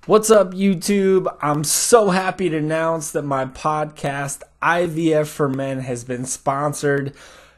What's up, YouTube? I'm so happy to announce that my podcast, IVF for Men, has been sponsored.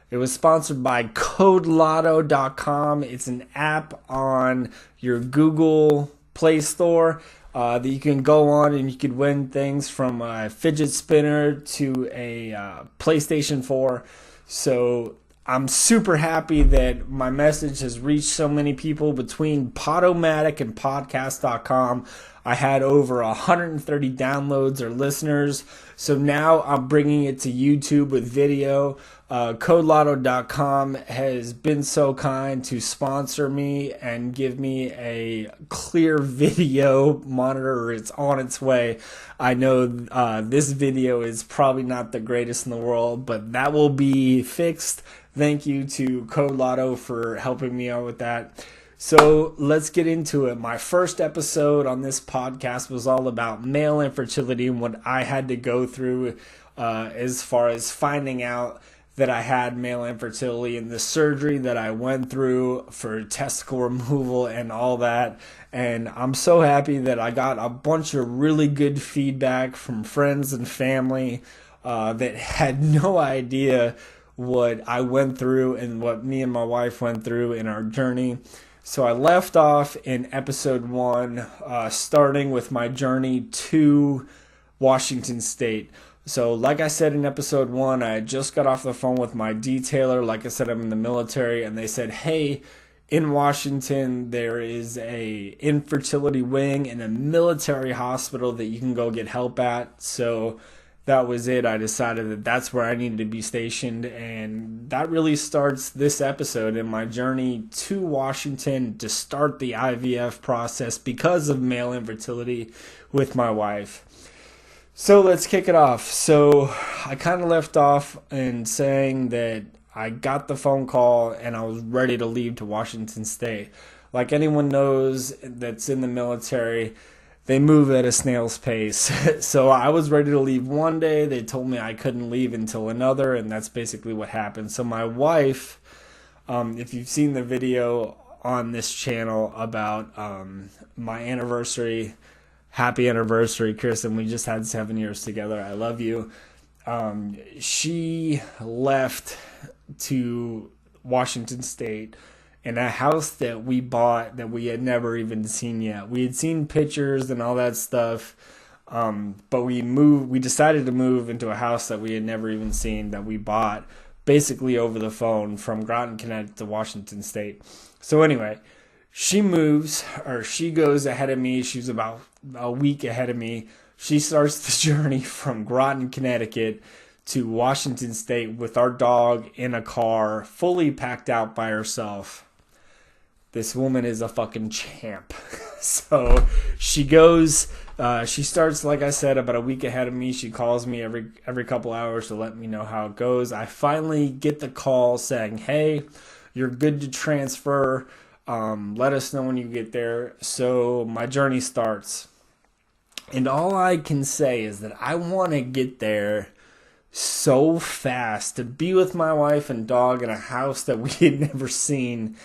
It was sponsored by CodeLotto.com. It's an app on your Google Play Store that you can go on and you could win things from a fidget spinner to a PlayStation 4. So I'm super happy that my message has reached so many people. Between Podomatic and podcast.com, I had over 130 downloads or listeners. So now I'm bringing it to YouTube with video. CodeLotto.com has been so kind to sponsor me and give me a clear video monitor. It's on its way. I know this video is probably not the greatest in the world, but that will be fixed. Thank you to Code Lotto for helping me out with that. So let's get into it. My first episode on this podcast was all about male infertility and what I had to go through as far as finding out that I had male infertility and the surgery that I went through for testicle removal and all that. And I'm so happy that I got a bunch of really good feedback from friends and family that had no idea what I went through and what me and my wife went through in our journey. So I left off in episode 1, starting with my journey to Washington State. So like I said in episode 1, I just got off the phone with my detailer. Like I said, I'm in the military, and they said, hey, in Washington, there is a infertility wing in a military hospital that you can go get help at. So that was it. I decided that that's where I needed to be stationed, and that really starts this episode in my journey to Washington to start the IVF process because of male infertility with my wife. So let's kick it off. So I kind of left off in saying that I got the phone call and I was ready to leave to Washington State. Like anyone knows that's in the military, they move at a snail's pace. So I was ready to leave one day. They told me I couldn't leave until another, and that's basically what happened. So my wife, if you've seen the video on this channel about my anniversary, happy anniversary, Kristen. We just had 7 years together. I love you. She left to Washington State in a house that we bought that we had never even seen yet. We had seen pictures and all that stuff, but we decided to move into a house that we had never even seen, that we bought basically over the phone from Groton, Connecticut to Washington State. So anyway, she goes ahead of me. She's about a week ahead of me. She starts the journey from Groton, Connecticut to Washington State with our dog in a car, fully packed out by herself. This woman is a fucking champ. So she goes, she starts, like I said, about a week ahead of me. She calls me every couple hours to let me know how it goes. I finally get the call saying, hey, you're good to transfer. Let us know when you get there. So my journey starts. And all I can say is that I want to get there so fast, to be with my wife and dog in a house that we had never seen.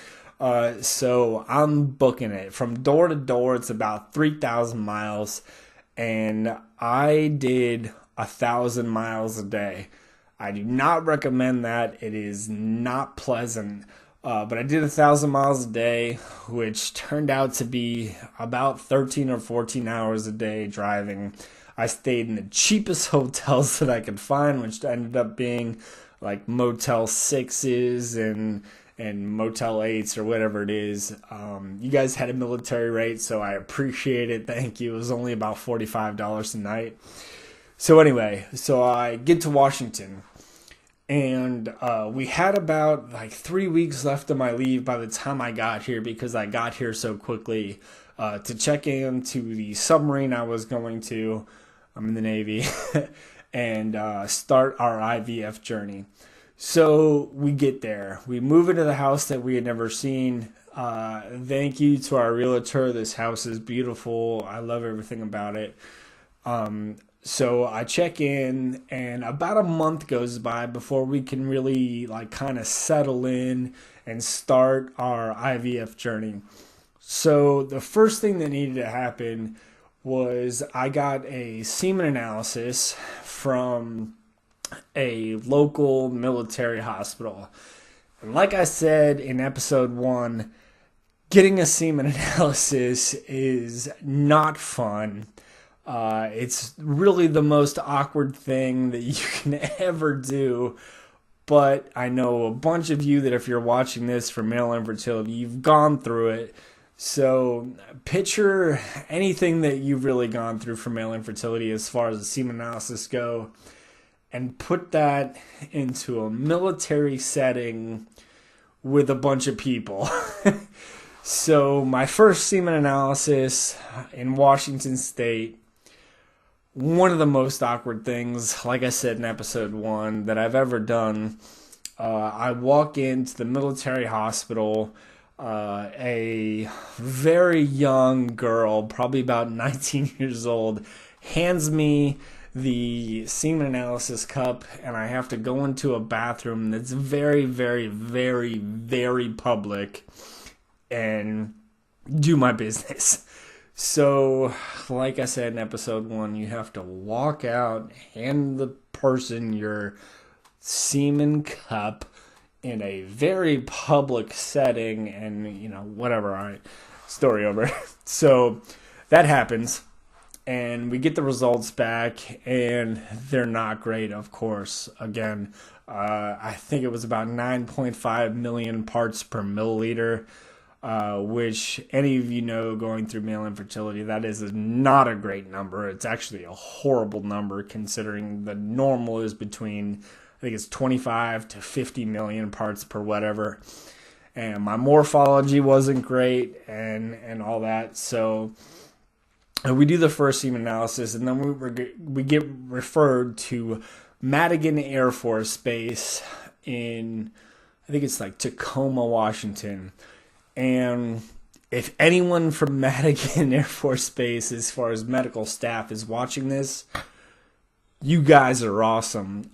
So I'm booking it. From door to door, it's about 3,000 miles. And I did 1,000 miles a day. I do not recommend that. It is not pleasant. But I did 1,000 miles a day, which turned out to be about 13 or 14 hours a day driving. I stayed in the cheapest hotels that I could find, which ended up being like Motel 6s and Motel 8s or whatever it is. You guys had a military rate, so I appreciate it. Thank you. It was only about $45 a night. So anyway, so I get to Washington. And we had about like 3 weeks left of my leave by the time I got here, because I got here so quickly to check into the submarine I was going to. I'm in the Navy. And start our IVF journey. So we get there. We move into the house that we had never seen. Thank you to our realtor. This house is beautiful. I love everything about it. So I check in, and about a month goes by before we can really like kind of settle in and start our IVF journey. So the first thing that needed to happen was I got a semen analysis from a local military hospital. And like I said in episode 1, getting a semen analysis is not fun. It's really the most awkward thing that you can ever do. But I know a bunch of you that if you're watching this for male infertility, you've gone through it. So picture anything that you've really gone through for male infertility as far as the semen analysis go, and put that into a military setting with a bunch of people. So my first semen analysis in Washington State, one of the most awkward things, like I said in episode 1, that I've ever done. I walk into the military hospital. A very young girl, probably about 19 years old, hands me the semen analysis cup, and I have to go into a bathroom that's very, very, very, very public and do my business. So, like I said in episode 1, you have to walk out, hand the person your semen cup in a very public setting, and whatever. All right, story over. So that happens, and we get the results back, and they're not great, of course. Again, I think it was about 9.5 million parts per milliliter, which any of you know going through male infertility, that is not a great number. It's actually a horrible number considering the normal is between, I think it's 25 to 50 million parts per whatever. And my morphology wasn't great and all that. So we do the first semen analysis, and then we get referred to Madigan Air Force Base in, I think it's like Tacoma, Washington. And if anyone from Madigan Air Force Base, as far as medical staff, is watching this, you guys are awesome.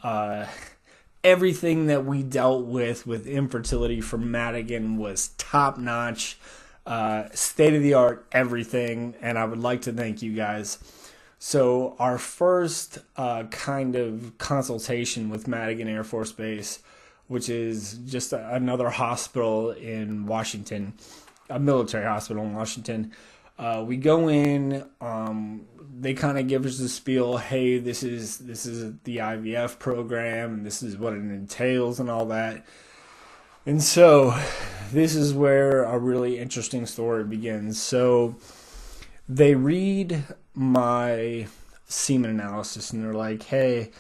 Everything that we dealt with infertility from Madigan was top notch, state of the art, everything, and I would like to thank you guys. So our first kind of consultation with Madigan Air Force Base, which is just another hospital in Washington, a military hospital in Washington. We go in, they kind of give us the spiel, hey, this is the IVF program, and this is what it entails and all that. And so this is where a really interesting story begins. So they read my semen analysis, and they're like, hey,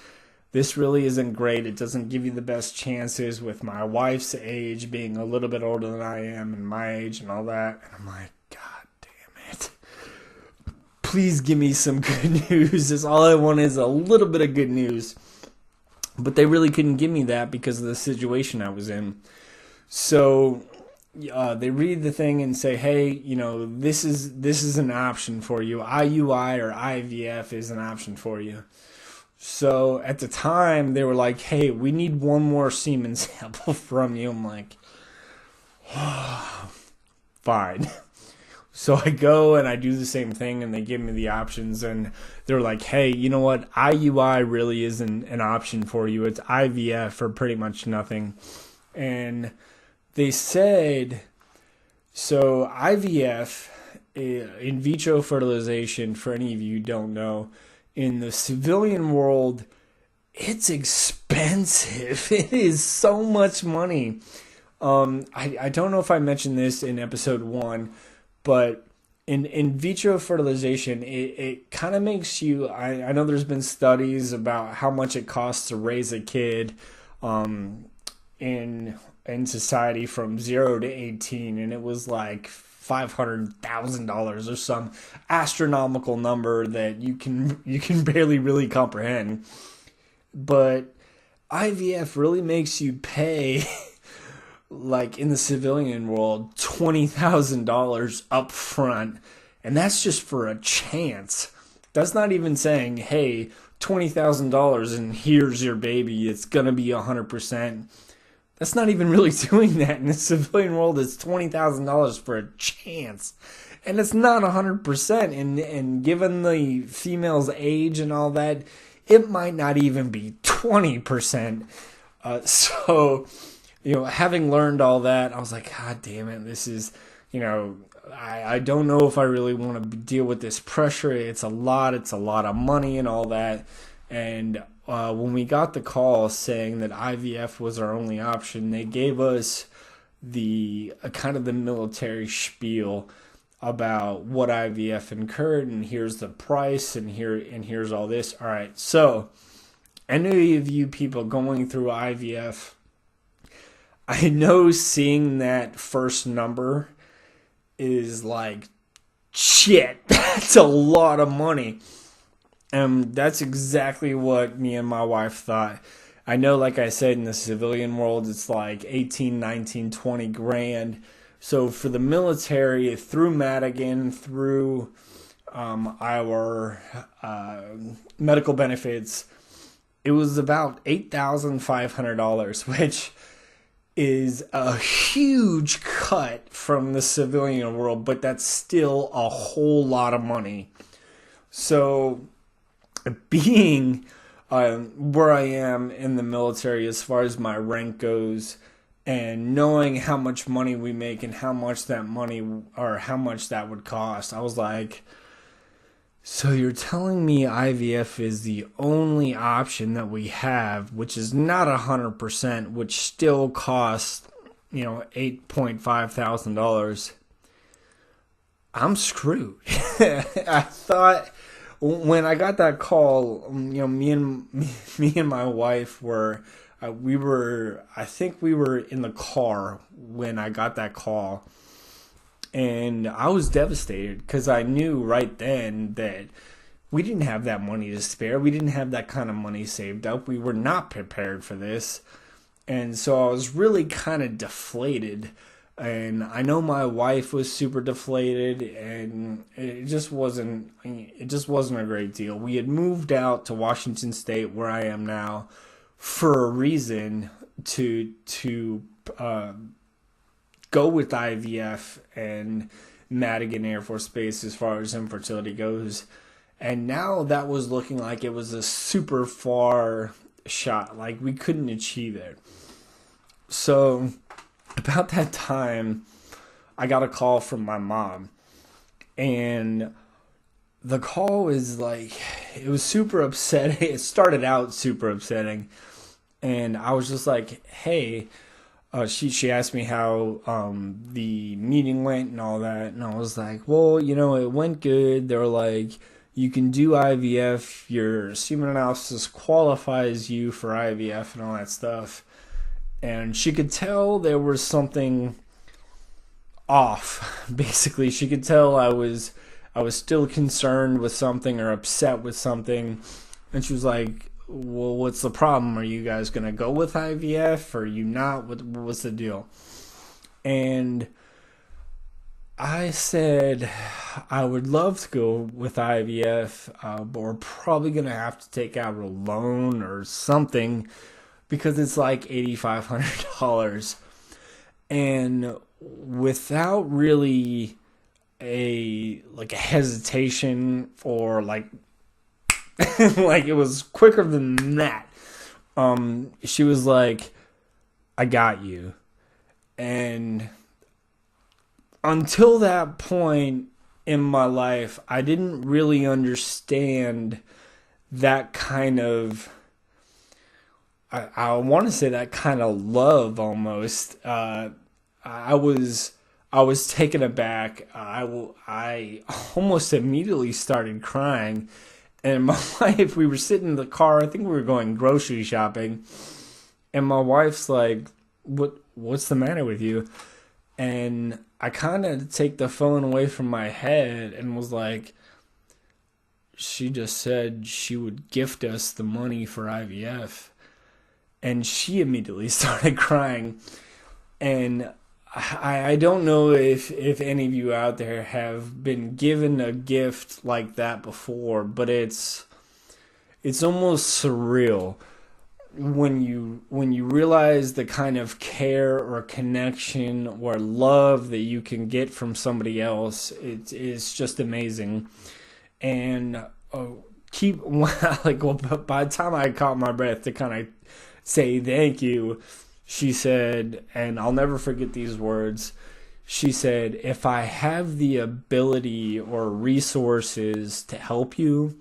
this really isn't great. It doesn't give you the best chances with my wife's age being a little bit older than I am and my age and all that. And I'm like, God damn it. Please give me some good news. That's all I want, is a little bit of good news. But they really couldn't give me that because of the situation I was in. So they read the thing and say, hey, this is an option for you. IUI or IVF is an option for you. So at the time, they were like, hey, we need one more semen sample from you. I'm like, oh, fine. So I go and I do the same thing, and they give me the options, and they're like, hey, you know what? IUI really isn't an option for you. It's IVF for pretty much nothing. And they said, so IVF, in vitro fertilization, for any of you who don't know, in the civilian world, it's expensive. It is so much money. I don't know if I mentioned this in episode 1, but in vitro fertilization, it kind of makes you, I know there's been studies about how much it costs to raise a kid in society from 0 to 18, and it was like $500,000 or some astronomical number that you can barely really comprehend. But IVF really makes you pay, like in the civilian world, $20,000 up front, and that's just for a chance. That's not even saying, hey, $20,000 and here's your baby, it's gonna be 100%. That's not even really doing that. In the civilian world, it's $20,000 for a chance. And it's not 100%. And given the female's age and all that, it might not even be 20%. So, having learned all that, I was like, God damn it, this is, I don't know if I really want to deal with this pressure. It's a lot of money and all that. And when we got the call saying that IVF was our only option, they gave us the kind of the military spiel about what IVF incurred, and here's the price, and here's all this. All right, so any of you people going through IVF, I know seeing that first number is like, shit, that's a lot of money. And that's exactly what me and my wife thought. I know, like I said, in the civilian world, it's like 18, 19, 20 grand. So for the military, through Madigan, through our medical benefits, it was about $8,500, which is a huge cut from the civilian world, but that's still a whole lot of money. So being where I am in the military as far as my rank goes, and knowing how much money we make and how much that would cost, I was like, so you're telling me IVF is the only option that we have, which is not 100%, which still costs, $8,500. I'm screwed. I thought when I got that call, me and my wife were, I think we were in the car when I got that call. And I was devastated because I knew right then that we didn't have that money to spare. We didn't have that kind of money saved up. We were not prepared for this. And so I was really kind of deflated. And I know my wife was super deflated, and it just wasn't a great deal. We had moved out to Washington State, where I am now, for a reason to go with IVF and Madigan Air Force Base as far as infertility goes. And now that was looking like it was a super far shot. Like we couldn't achieve it. So about that time, I got a call from my mom. And the call was like, it was super upsetting. It started out super upsetting. And I was just like, hey, she asked me how the meeting went and all that, and I was like, well, it went good. They were like, you can do IVF, your semen analysis qualifies you for IVF and all that stuff. And she could tell there was something off. Basically, she could tell I was still concerned with something or upset with something, and she was like, well, what's the problem? Are you guys going to go with IVF? Or are you not? What's the deal? And I said, I would love to go with IVF, but we're probably going to have to take out a loan or something because it's like $8,500. And without really a hesitation or like it was quicker than that. She was like, I got you. And until that point in my life, I didn't really understand that kind of, I want to say that kind of love almost. I was taken aback. I almost immediately started crying. And my wife, we were sitting in the car, I think we were going grocery shopping, and my wife's like, what's the matter with you? And I kind of take the phone away from my head and was like, she just said she would gift us the money for IVF. And she immediately started crying. And I don't know if any of you out there have been given a gift like that before, but it's almost surreal. when you realize the kind of care or connection or love that you can get from somebody else, it's just amazing. And keep like, well, by the time I caught my breath to kind of say thank you, she said, and I'll never forget these words. She said, "If I have the ability or resources to help you,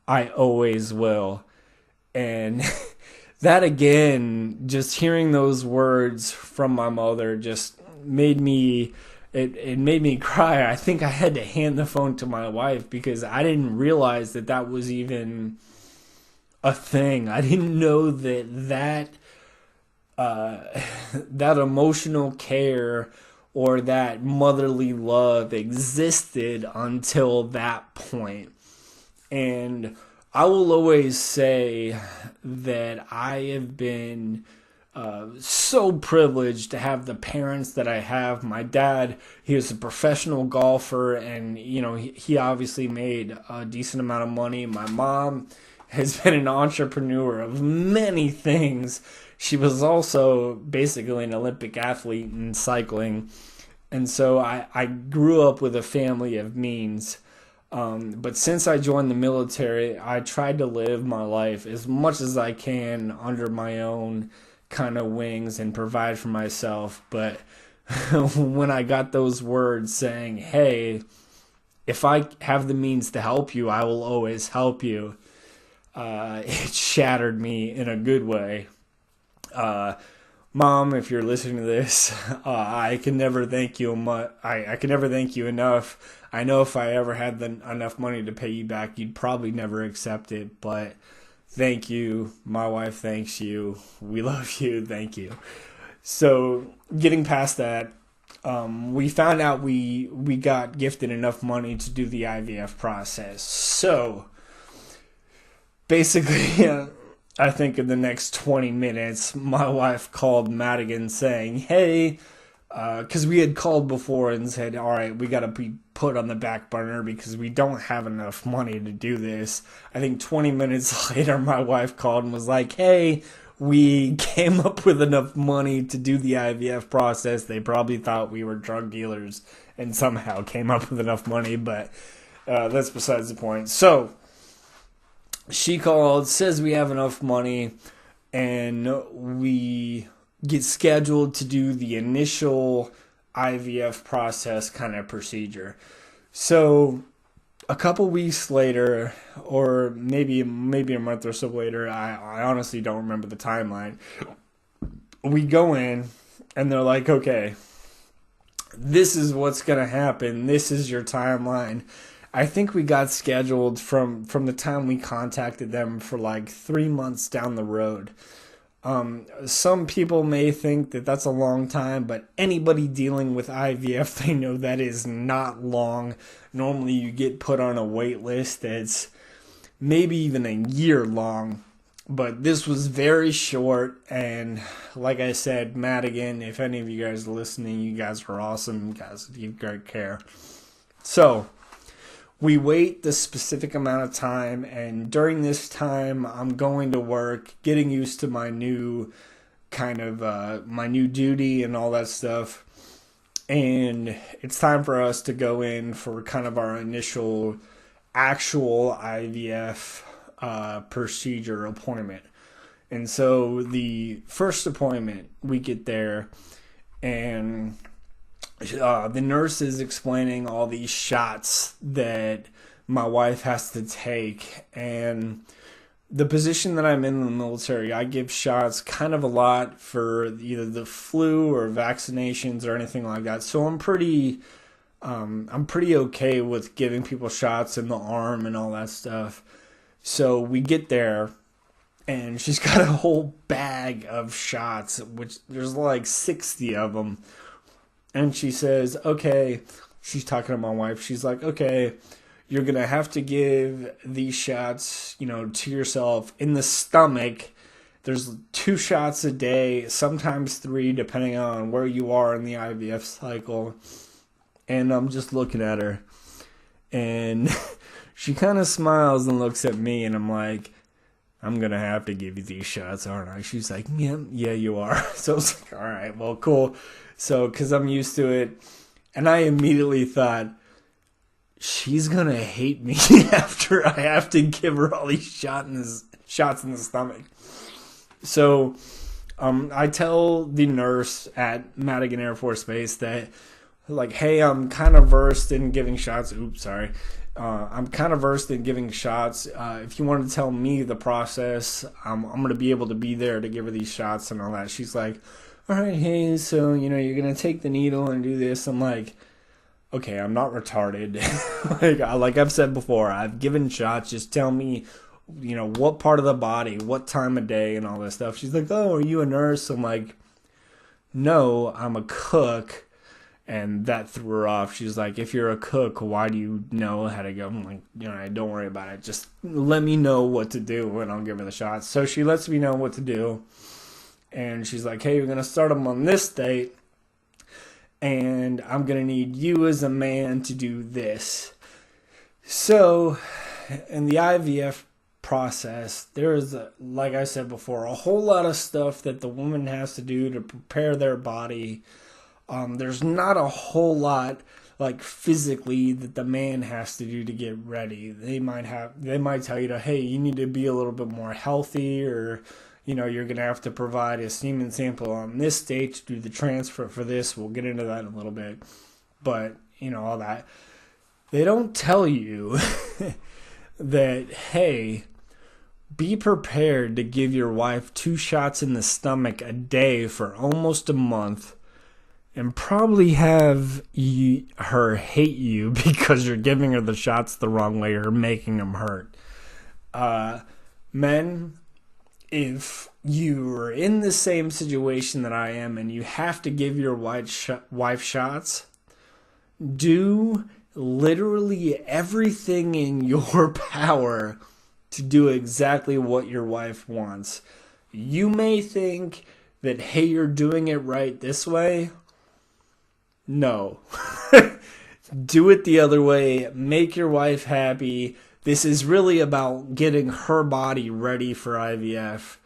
I always will." And that again, just hearing those words from my mother just made me, it made me cry. I think I had to hand the phone to my wife because I didn't realize that that was even a thing. I didn't know that emotional care or that motherly love existed until that point. And I will always say that I have been so privileged to have the parents that I have. My dad, he was a professional golfer, and he obviously made a decent amount of money. My mom has been an entrepreneur of many things. She was also basically an Olympic athlete in cycling. And so I grew up with a family of means. But since I joined the military, I tried to live my life as much as I can under my own kind of wings and provide for myself. But when I got those words saying, "Hey, if I have the means to help you, I will always help you," it shattered me in a good way. Mom, if you're listening to this, I can never thank you. I can never thank you enough. I know if I ever had enough money to pay you back, you'd probably never accept it. But thank you. My wife thanks you. We love you. Thank you. So getting past that, we found out we got gifted enough money to do the IVF process. So basically, I think in the next 20 minutes, my wife called Madigan saying, "Hey," because we had called before and said, "All right, we got to be put on the back burner because we don't have enough money to do this." I think 20 minutes later, my wife called and was like, "Hey, we came up with enough money to do the IVF process." They probably thought we were drug dealers and somehow came up with enough money, but that's besides the point. So she called, says we have enough money, and we get scheduled to do the initial IVF process kind of procedure. So a couple weeks later, or maybe a month or so later, I honestly don't remember the timeline. We go in, and they're like, "Okay, this is what's going to happen. This is your timeline." I think we got scheduled from the time we contacted them for like 3 months down the road. Some people may think that that's a long time, but anybody dealing with IVF, they know that is not long. Normally you get put on a wait list that's maybe even a year long, but this was very short. And like I said, Madigan, if any of you guys are listening, you guys are awesome. You guys give great care. So we wait the specific amount of time, and during this time, I'm going to work, getting used to my new kind of my new duty and all that stuff. And it's time for us to go in for kind of our initial actual IVF procedure appointment. And so the first appointment, we get there, and the nurse is explaining all these shots that my wife has to take. And the position that I'm in the military, I give shots kind of a lot for either the flu or vaccinations or anything like that. So I'm pretty okay with giving people shots in the arm and all that stuff. So we get there, and she's got a whole bag of shots, which there's like 60 of them. And she says, "Okay," she's talking to my wife. She's like, "Okay, you're going to have to give these shots, to yourself in the stomach. There's 2 shots a day, sometimes 3, depending on where you are in the IVF cycle." And I'm just looking at her, and she kind of smiles and looks at me, and I'm like, I'm going to have to give you these shots, aren't I? She's like, yeah, you are. So I was like, all right, well, cool. So, because I'm used to it. And I immediately thought, she's going to hate me after I have to give her all these shots in the stomach. So, I tell the nurse at Madigan Air Force Base that, like, hey, I'm kind of versed in giving shots. I'm kind of versed in giving shots. If you want to tell me the process, I'm going to be able to be there to give her these shots and all that. She's like, all right, hey, so, you're going to take the needle and do this. I'm like, okay, I'm not retarded. like I've said before, I've given shots. Just tell me, what part of the body, what time of day, and all this stuff. She's like, oh, are you a nurse? I'm like, no, I'm a cook. And that threw her off. She's like, if you're a cook, why do you know how to go? I'm like, don't worry about it. Just let me know what to do and I'll give her the shots. So she lets me know what to do. And she's like, hey, you're going to start them on this date. And I'm going to need you as a man to do this. So in the IVF process, there is, like I said before, a whole lot of stuff that the woman has to do to prepare their body. There's not a whole lot, like, physically that the man has to do to get ready. They might tell you hey, you need to be a little bit more healthy, or, you're going to have to provide a semen sample on this date to do the transfer for this. We'll get into that in a little bit. But, all that. They don't tell you that, hey, be prepared to give your wife 2 shots in the stomach a day for almost a month. And probably have her hate you because you're giving her the shots the wrong way or making them hurt. Men, if you're in the same situation that I am and you have to give your wife shots, do literally everything in your power to do exactly what your wife wants. You may think that, hey, you're doing it right this way. No. Do it the other way. Make your wife happy. This is really about getting her body ready for IVF.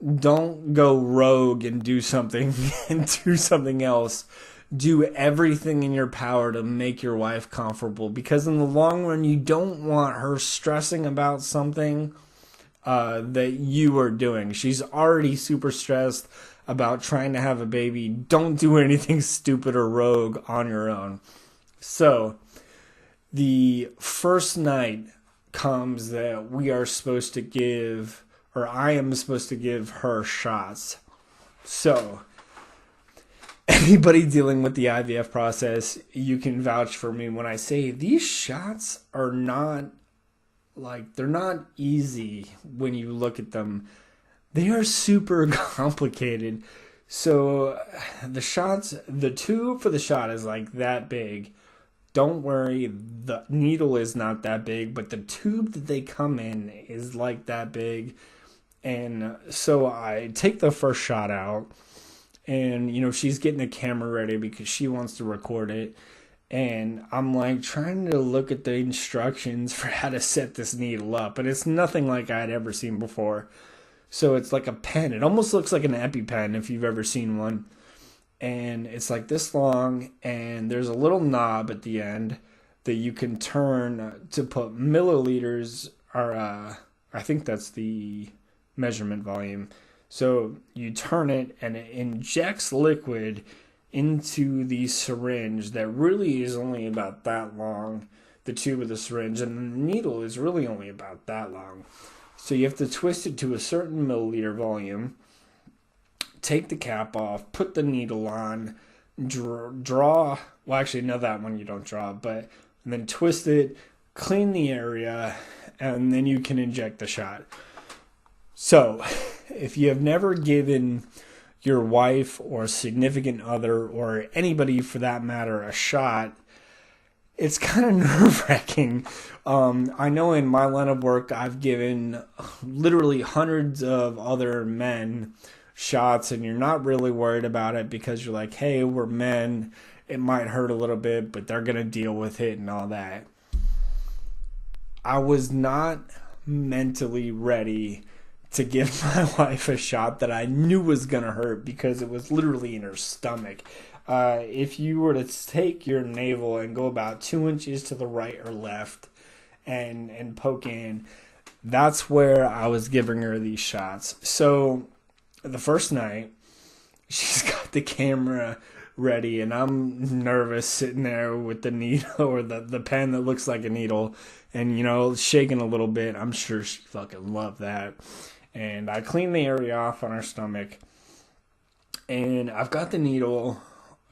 Don't go rogue and do something else. Do everything in your power to make your wife comfortable, because in the long run, you don't want her stressing about something that you are doing. She's already super stressed about trying to have a baby. Don't do anything stupid or rogue on your own. So, the first night comes that we are supposed to give, or I am supposed to give her shots. So, anybody dealing with the IVF process, you can vouch for me when I say these shots are not, they're not easy when you look at them. They are super complicated. So the tube for the shot is like that big. Don't worry, the needle is not that big, but the tube that they come in is like that big. And so I take the first shot out, and, she's getting the camera ready because she wants to record it. And I'm like trying to look at the instructions for how to set this needle up. And it's nothing like I'd ever seen before. So it's like a pen. It almost looks like an EpiPen if you've ever seen one. And it's like this long, and there's a little knob at the end that you can turn to put milliliters, or I think that's the measurement volume. So you turn it, and it injects liquid into the syringe that really is only about that long, the tube of the syringe, and the needle is really only about that long. So you have to twist it to a certain milliliter volume, take the cap off, put the needle on, draw, well, actually, no, that one you don't draw, but and then twist it, clean the area, and then you can inject the shot. So, if you have never given your wife or significant other, or anybody for that matter, a shot, it's kind of nerve-wracking. I know in my line of work, I've given literally hundreds of other men shots, and you're not really worried about it because you're like, hey, we're men. It might hurt a little bit, but they're going to deal with it and all that. I was not mentally ready to give my wife a shot that I knew was going to hurt because it was literally in her stomach. If you were to take your navel and go about 2 inches to the right or left and poke in, that's where I was giving her these shots. So the first night, she's got the camera ready, and I'm nervous sitting there with the needle or the pen that looks like a needle and, shaking a little bit. I'm sure she fucking loved that. And I cleaned the area off on her stomach, and I've got the needle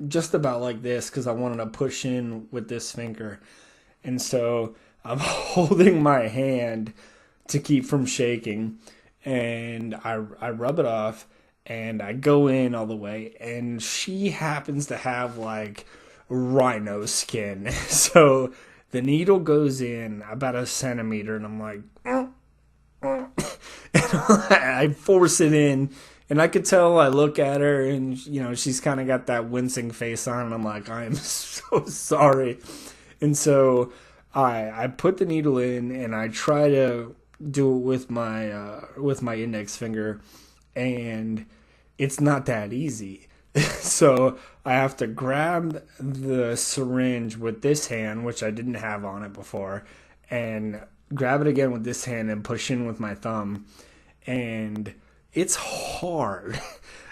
just about like this because I wanted to push in with this finger. And so I'm holding my hand to keep from shaking, and I rub it off, and I go in all the way, and she happens to have like rhino skin. So the needle goes in about a centimeter, and I'm like, and I force it in, and I could tell. I look at her, and she's kind of got that wincing face on, and I'm like, I am so sorry. And so I put the needle in, and I try to do it with my index finger, and it's not that easy. So I have to grab the syringe with this hand, which I didn't have on it before, and grab it again with this hand and push in with my thumb. And it's hard.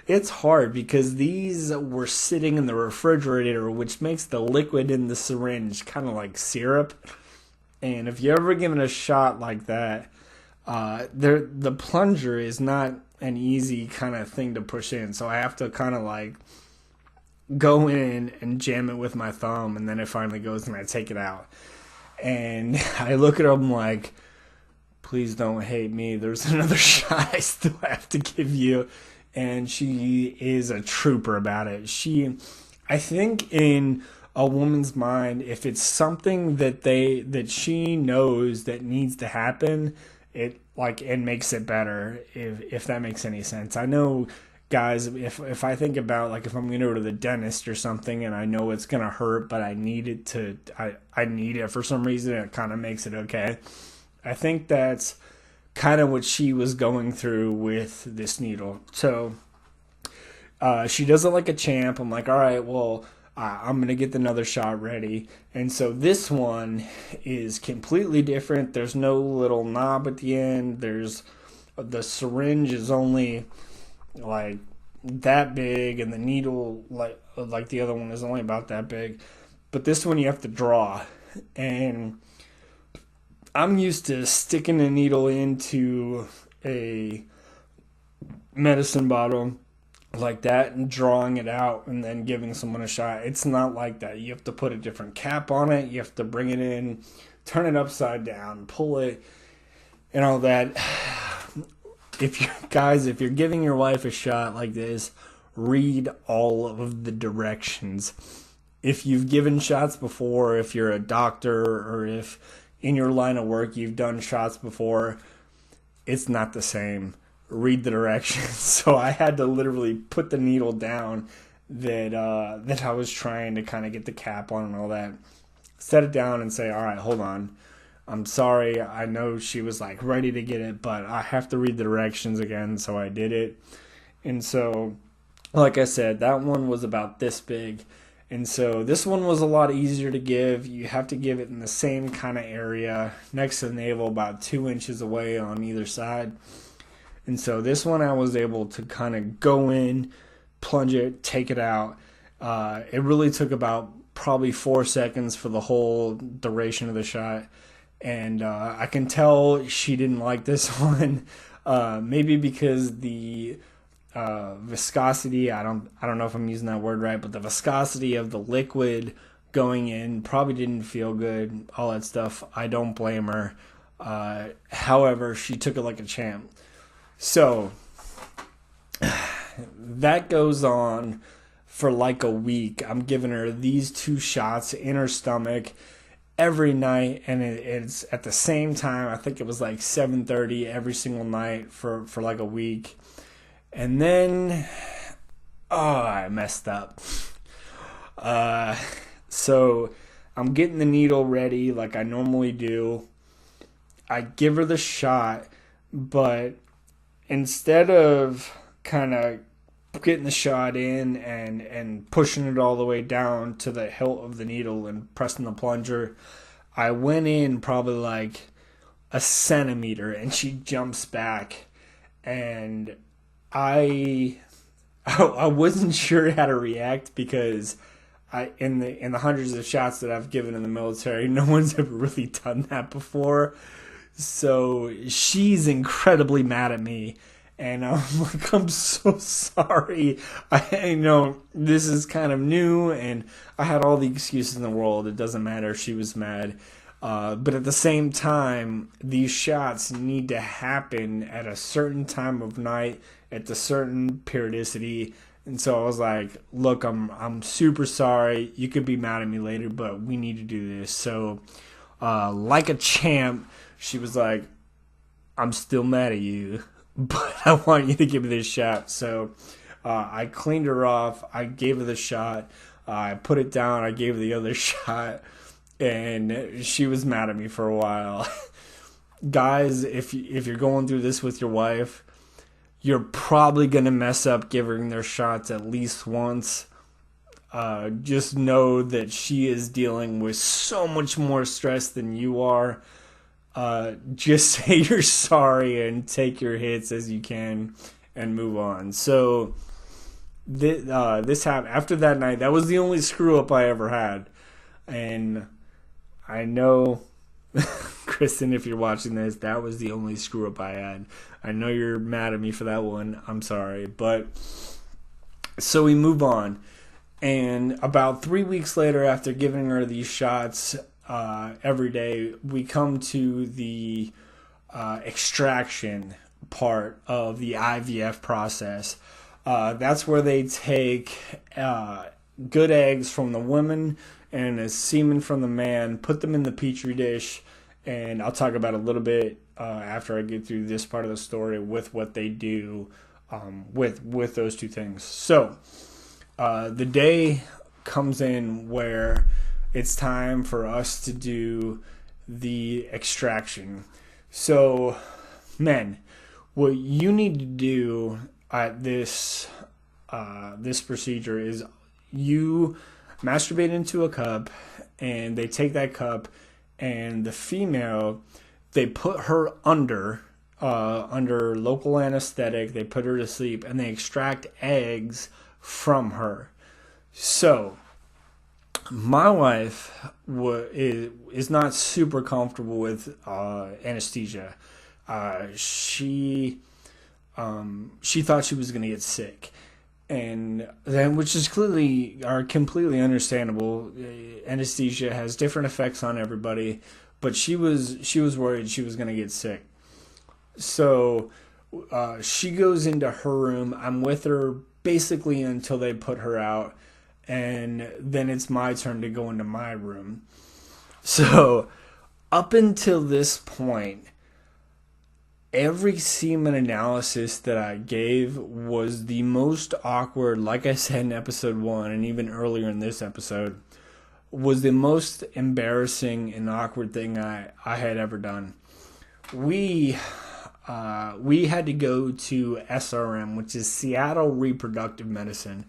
It's hard because these were sitting in the refrigerator, which makes the liquid in the syringe kind of like syrup. And if you ever given a shot like that, the plunger is not an easy kind of thing to push in. So I have to kind of like go in and jam it with my thumb, and then it finally goes and I take it out. And I look at her, I'm like, please don't hate me. There's another shot I still have to give you. And she is a trooper about it. I think in a woman's mind, if it's something that she knows that needs to happen, it makes it better, if that makes any sense. I know, guys, if I think about like if I'm gonna go to the dentist or something and I know it's gonna hurt, but I need it for some reason, it kind of makes it okay. I think that's kind of what she was going through with this needle. So she does it like a champ. I'm like, all right, well, I'm going to get another shot ready. And so this one is completely different. There's no little knob at the end. The syringe is only like that big, and the needle, like the other one, is only about that big. But this one you have to draw. And I'm used to sticking a needle into a medicine bottle like that and drawing it out and then giving someone a shot. It's not like that. You have to put a different cap on it. You have to bring it in, turn it upside down, pull it, and all that. If you're giving your wife a shot like this, read all of the directions. If you've given shots before, if you're a doctor, or if in your line of work you've done shots before, it's not the same. Read the directions. So I had to literally put the needle down that I was trying to kind of get the cap on and all that. Set it down and say, all right, hold on. I'm sorry. I know she was like ready to get it, but I have to read the directions again. So I did it. And so, like I said, that one was about this big. And so this one was a lot easier to give. You have to give it in the same kind of area next to the navel, about 2 inches away on either side. And so this one I was able to kind of go in, plunge it, take it out. It really took about probably 4 seconds for the whole duration of the shot. And I can tell she didn't like this one. Maybe because the viscosity, I don't know if I'm using that word right, but the viscosity of the liquid going in probably didn't feel good, all that stuff. I don't blame her. However, she took it like a champ. So that goes on for like a week. I'm giving her these 2 shots in her stomach every night, and it's at the same time. I think it was like 7:30 every single night for like a week. And then I messed up. So I'm getting the needle ready like I normally do. I give her the shot, but instead of kind of getting the shot in and pushing it all the way down to the hilt of the needle and pressing the plunger, I went in probably like a centimeter, and she jumps back, and I I wasn't sure how to react because in the hundreds of shots that I've given in the military, no one's ever really done that before. So she's incredibly mad at me, and I'm like, I'm so sorry. I know this is kind of new, and I had all the excuses in the world. It doesn't matter. She was mad. But at the same time, these shots need to happen at a certain time of night, at a certain periodicity. And so I was like, look, I'm super sorry. You could be mad at me later, but we need to do this. So, like a champ, she was like, I'm still mad at you, but I want you to give me this shot. So I cleaned her off. I gave her the shot. I put it down. I gave her the other shot. And she was mad at me for a while. Guys, if you're going through this with your wife, you're probably going to mess up giving their shots at least once. Just know that she is dealing with so much more stress than you are. Just say you're sorry and take your hits as you can and move on. So this happened after that night. That was the only screw up I ever had. And I know, Kristen, if you're watching this, that was the only screw up I had. I know you're mad at me for that one. I'm sorry. But so we move on. And about 3 weeks later, after giving her these shots every day, we come to the extraction part of the IVF process. That's where they take good eggs from the women and a semen from the man, put them in the petri dish, and I'll talk about a little bit after I get through this part of the story with what they do with those two things. So the day comes in where it's time for us to do the extraction. So, men, what you need to do at this procedure is you masturbate into a cup, and they take that cup, and the female, they put her under local anesthetic. They put her to sleep, and they extract eggs from her. So my wife is not super comfortable with anesthesia. She thought she was going to get sick, and then, which is completely understandable. Anesthesia has different effects on everybody, but she was worried she was going to get sick. So she goes into her room. I'm with her basically until they put her out, and then it's my turn to go into my room. So up until this point, every semen analysis that I gave was the most awkward. Like I said in episode 1, and even earlier in this episode, was the most embarrassing and awkward thing I had ever done. We had to go to SRM, which is Seattle Reproductive Medicine.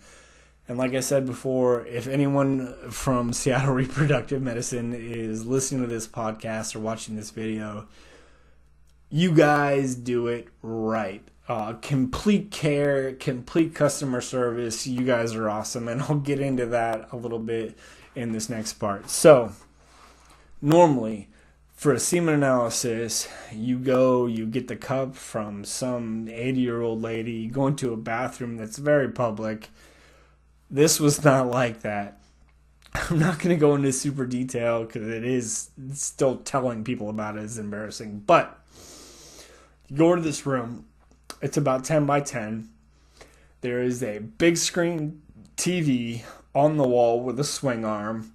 And like I said before, if anyone from Seattle Reproductive Medicine is listening to this podcast or watching this video, you guys do it right. Complete care, complete customer service. You guys are awesome, and I'll get into that a little bit in this next part. So, normally, for a semen analysis, you get the cup from some 80-year-old lady, you go into a bathroom that's very public. This was not like that. I'm not going to go into super detail because it is still telling people about it is embarrassing. But you go into this room. It's about 10 by 10. There is a big screen TV on the wall with a swing arm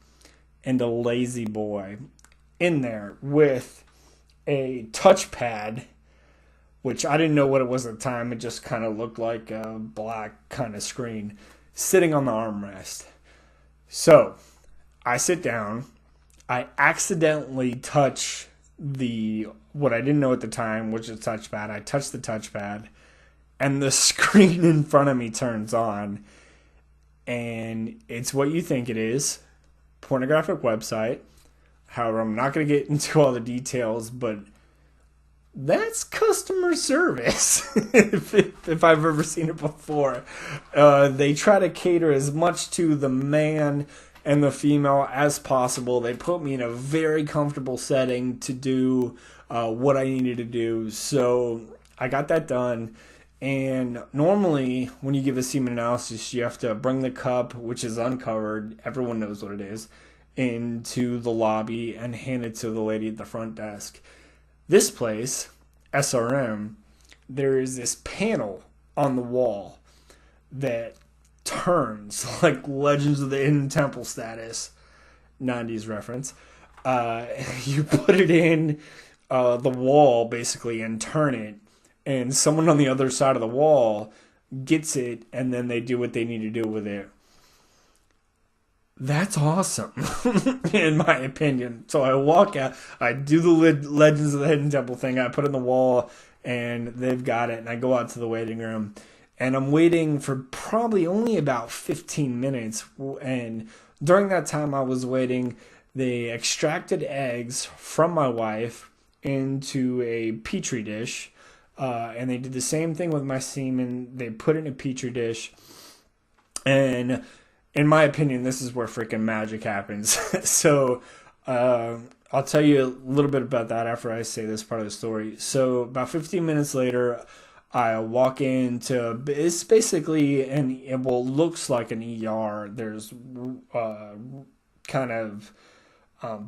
and a lazy boy in there with a touchpad, which I didn't know what it was at the time. It just kind of looked like a black kind of screen sitting on the armrest. So I sit down. I accidentally touch what I didn't know at the time, which is touchpad. I touch the touchpad, and the screen in front of me turns on, and it's what you think it is, pornographic website. However, I'm not going to get into all the details, but that's customer service if I've ever seen it before. They try to cater as much to the man and the female as possible. They put me in a very comfortable setting to do what I needed to do. So I got that done. And normally when you give a semen analysis, you have to bring the cup, which is uncovered, everyone knows what it is, into the lobby and hand it to the lady at the front desk. This place, SRM, there is this panel on the wall that turns like Legends of the Hidden Temple status, 90s reference. You put it in the wall basically and turn it, and someone on the other side of the wall gets it, and then they do what they need to do with it. That's awesome, in my opinion. So I walk out, I do the Legends of the Hidden Temple thing, I put it in the wall, and they've got it, and I go out to the waiting room, and I'm waiting for probably only about 15 minutes, and during that time I was waiting, they extracted eggs from my wife into a petri dish, and they did the same thing with my semen. They put it in a petri dish, and in my opinion, this is where freaking magic happens. So I'll tell you a little bit about that after I say this part of the story. So about 15 minutes later, I walk into, it's basically looks like an ER. There's kind of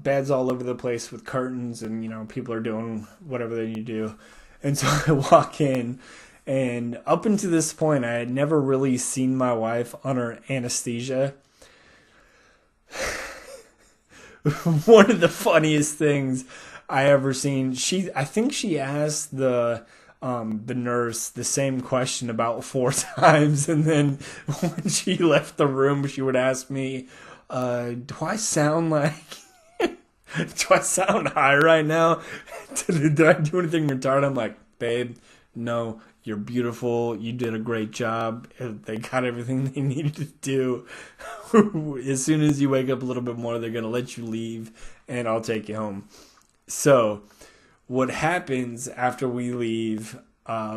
beds all over the place with curtains, and people are doing whatever they need to do. And so I walk in, and up until this point, I had never really seen my wife under anesthesia. One of the funniest things I ever seen. I think she asked the nurse the same question about 4 times, and then when she left the room, she would ask me, "Do I sound like? Do I sound high right now? Did I do anything retarded?" I'm like, "Babe, no. You're beautiful. You did a great job. They got everything they needed to do. As soon as you wake up a little bit more, they're going to let you leave, and I'll take you home." So what happens after we leave,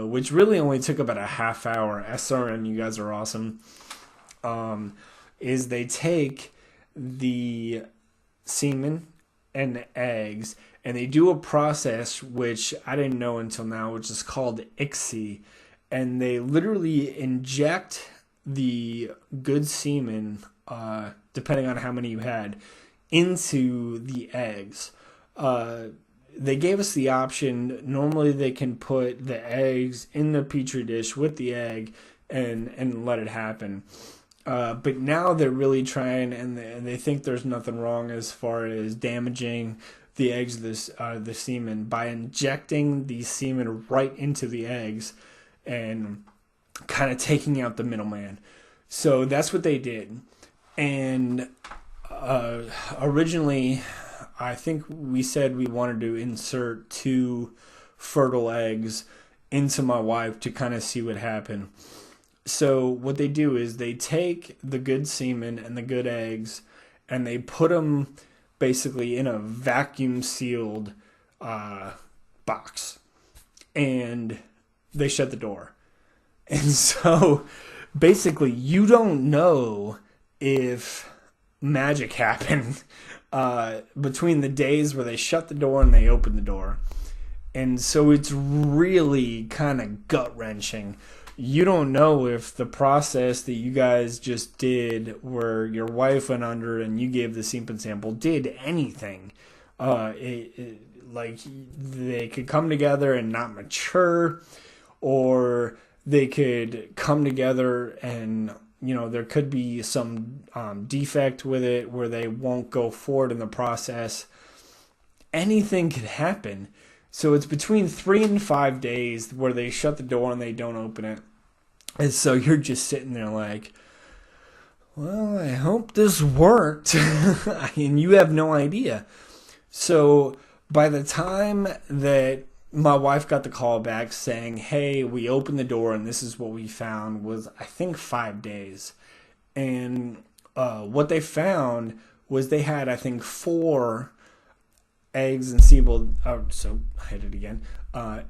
which really only took about a half hour, SRM, you guys are awesome, is they take the semen and the eggs, and they do a process which I didn't know until now, which is called ICSI. And they literally inject the good semen, depending on how many you had, into the eggs. They gave us the option. Normally they can put the eggs in the petri dish with the egg and let it happen. But now they're really trying, and they think there's nothing wrong as far as damaging the eggs of the semen by injecting the semen right into the eggs and kind of taking out the middleman. So that's what they did. And originally, I think we said we wanted to insert 2 fertile eggs into my wife to kind of see what happened. So what they do is they take the good semen and the good eggs, and they put them basically in a vacuum sealed box, and they shut the door. And so basically you don't know if magic happened between the days where they shut the door and they open the door. And so it's really kind of gut-wrenching. You don't know if the process that you guys just did, where your wife went under and you gave the semen sample, did anything. Like they could come together and not mature, or they could come together and there could be some defect with it where they won't go forward in the process. Anything could happen. So it's between 3 and 5 days where they shut the door and they don't open it. And so you're just sitting there like, well, I hope this worked. And you have no idea. So By the time that my wife got the call back saying, "Hey, we opened the door and this is what we found," was I think 5 days. And what they found was they had, I think, four eggs and semen. Oh, so I hit it again.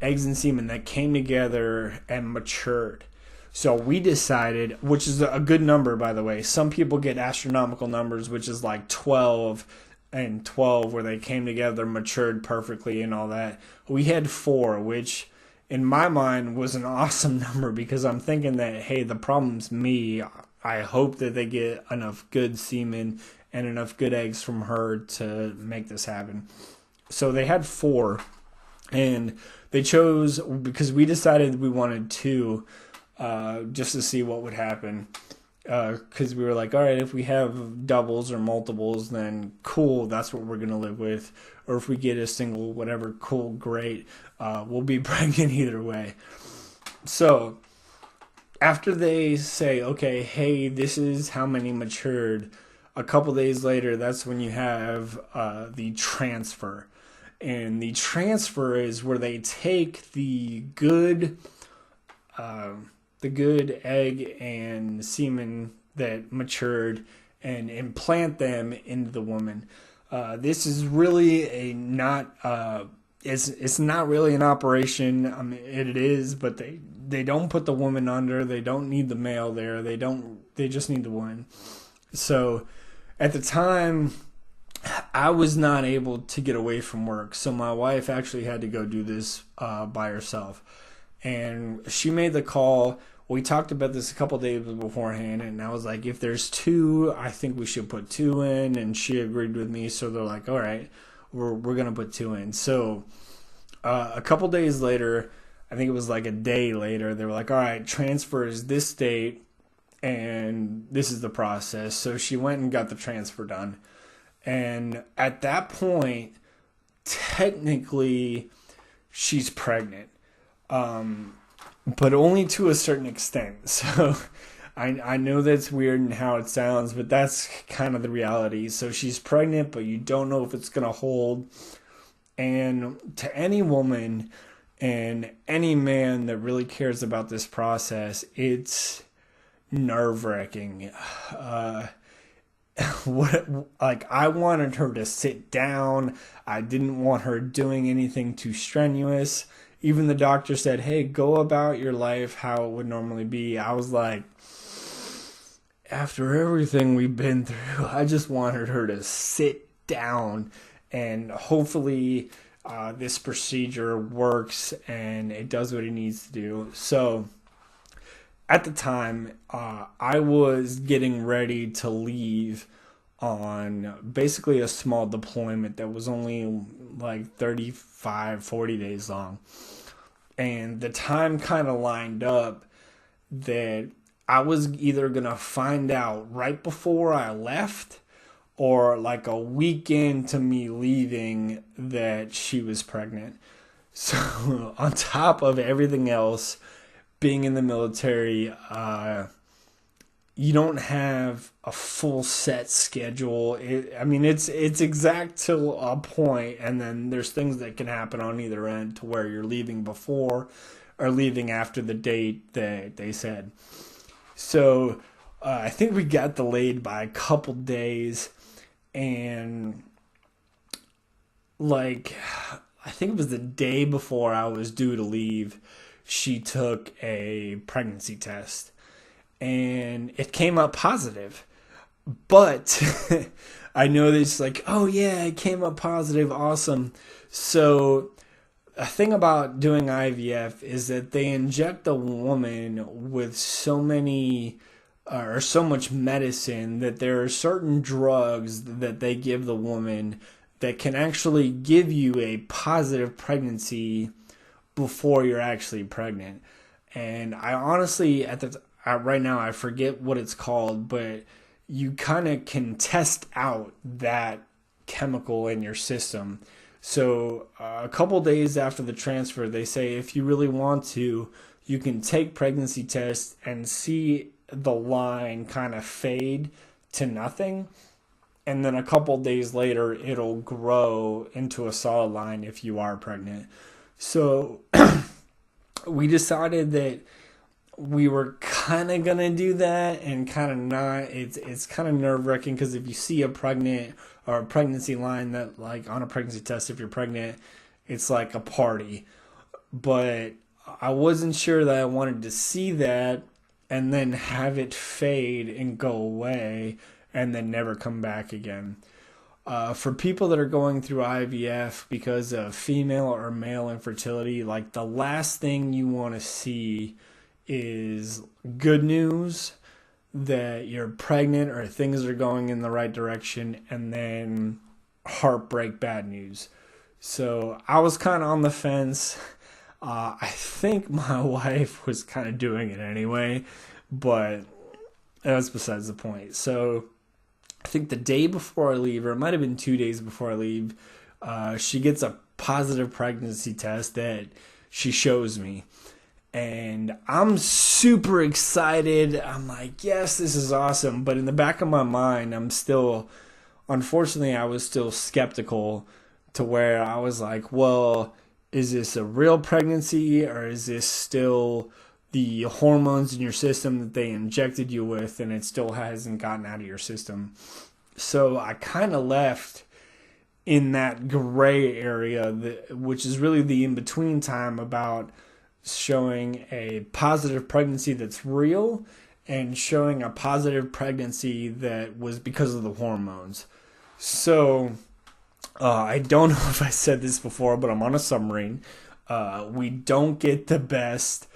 Eggs and semen that came together and matured. So we decided, which is a good number, by the way. Some people get astronomical numbers, which is like 12 and 12, where they came together, matured perfectly, and all that. We had four, which in my mind was an awesome number because I'm thinking that, hey, the problem's me. I hope that they get enough good semen and enough good eggs from her to make this happen. So they had four, and they chose, because we decided we wanted two, just to see what would happen. Because we were like, all right, if we have doubles or multiples, then cool, that's what we're going to live with. Or if we get a single, whatever, cool, great. We'll be pregnant either way. So after they say, okay, hey, this is how many matured, a couple days later, that's when you have the transfer. And the transfer is where they take the good egg and semen that matured and implant them into the woman. This is really it's not really an operation. I mean, it is, but they don't put the woman under. They don't need the male there. They just need the woman. So at the time, I was not able to get away from work, so my wife actually had to go do this by herself. And she made the call. We talked about this a couple days beforehand, and I was like, if there's two, I think we should put two in. And she agreed with me, so they're like, all right, we're gonna put two in. So a couple days later, I think it was like a day later, they were like, all right, transfer is this date, and this is the process. So she went and got the transfer done. And at that point, technically, she's pregnant. But only to a certain extent. So I know that's weird in how it sounds, but that's kind of the reality. So she's pregnant, but you don't know if it's going to hold. And to any woman and any man that really cares about this process, it's nerve-wracking. I wanted her to sit down. I didn't want her doing anything too strenuous. Even the doctor said, hey, go about your life how it would normally be. I was like, after everything we've been through, I just wanted her to sit down, and hopefully this procedure works and it does what it needs to do. So at the time, I was getting ready to leave on basically a small deployment that was only like 35, 40 days long. And the time kind of lined up that I was either going to find out right before I left or like a week into me leaving that she was pregnant. So on top of everything else, being in the military, you don't have a full set schedule. It's exact to a point, and then there's things that can happen on either end to where you're leaving before or leaving after the date that they said. So I think we got delayed by a couple days, and like I think it was the day before I was due to leave, she took a pregnancy test. And it came up positive. But I know that it's like, oh yeah, it came up positive, awesome. So a thing about doing IVF is that they inject a woman with so many or so much medicine that there are certain drugs that they give the woman that can actually give you a positive pregnancy before you're actually pregnant. And I honestly, right now, I forget what it's called, but you kind of can test out that chemical in your system. So a couple days after the transfer, they say if you really want to, you can take pregnancy tests and see the line kind of fade to nothing. and then a couple days later it'll grow into a solid line if you are pregnant. So we decided that we were kind of gonna do that and kind of not. It's kind of nerve-wracking because if you see a pregnant or a pregnancy line that, like, on a pregnancy test, if you're pregnant, it's like a party. But I wasn't sure that I wanted to see that and then have it fade and go away and then never come back again. For people that are going through IVF because of female or male infertility, like, the last thing you want to see is good news that you're pregnant or things are going in the right direction, and then heartbreak bad news. So I was kind of on the fence. I think my wife was kind of doing it anyway, but that's besides the point. So I think the day before I leave, or it might have been 2 days before I leave, she gets a positive pregnancy test that she shows me. And I'm super excited. I'm like, yes, this is awesome. But in the back of my mind, unfortunately, I was still skeptical, to where I was like, well, is this a real pregnancy, or is this still the hormones in your system that they injected you with and it still hasn't gotten out of your system? So I kind of left in that gray area, which is really the in-between time about showing a positive pregnancy that's real and showing a positive pregnancy that was because of the hormones. So I don't know if I said this before, but I'm on a submarine. We don't get the best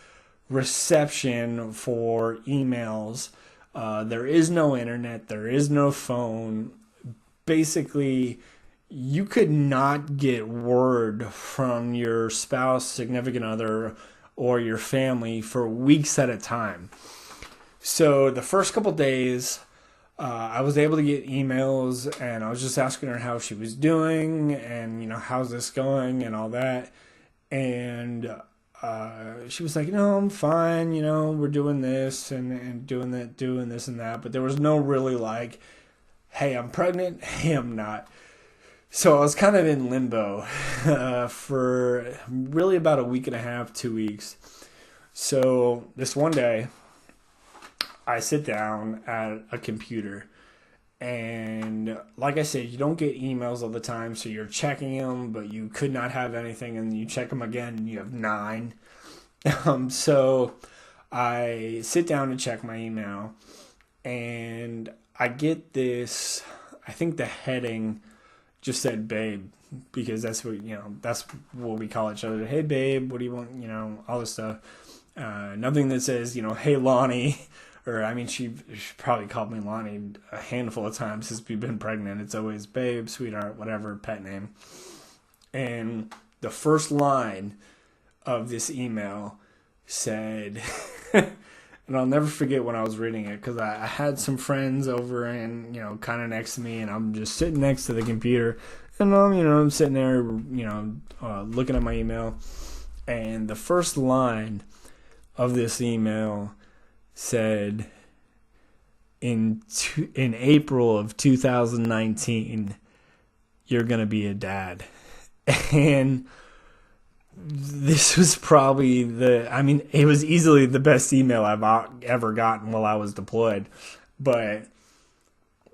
reception for emails. There is no internet. There is no phone. Basically, you could not get word from your spouse, significant other, or your family for weeks at a time. So the first couple days, I was able to get emails, and I was just asking her how she was doing and, how's this going and all that. And she was like, I'm fine, we're doing this and doing that, doing this and that. But there was no really like, hey, I'm pregnant, hey, I'm not. So I was kind of in limbo for really about a week and a half, 2 weeks. So this one day, I sit down at a computer, and like I said, you don't get emails all the time, so you're checking them, but you could not have anything, and you check them again, and you have 9. So I sit down to check my email, and I get this, I think the heading just said babe, because that's what we call each other. Hey babe, what do you want? All this stuff. Nothing that says, hey Lonnie, or she probably called me Lonnie a handful of times since we've been pregnant. It's always babe, sweetheart, whatever, pet name. And the first line of this email said, and I'll never forget when I was reading it, because I had some friends over and, kind of next to me, and I'm just sitting next to the computer, and I'm sitting there, looking at my email, and the first line of this email said, in April of 2019, you're going to be a dad. And this was probably it was easily the best email I've ever gotten while I was deployed, but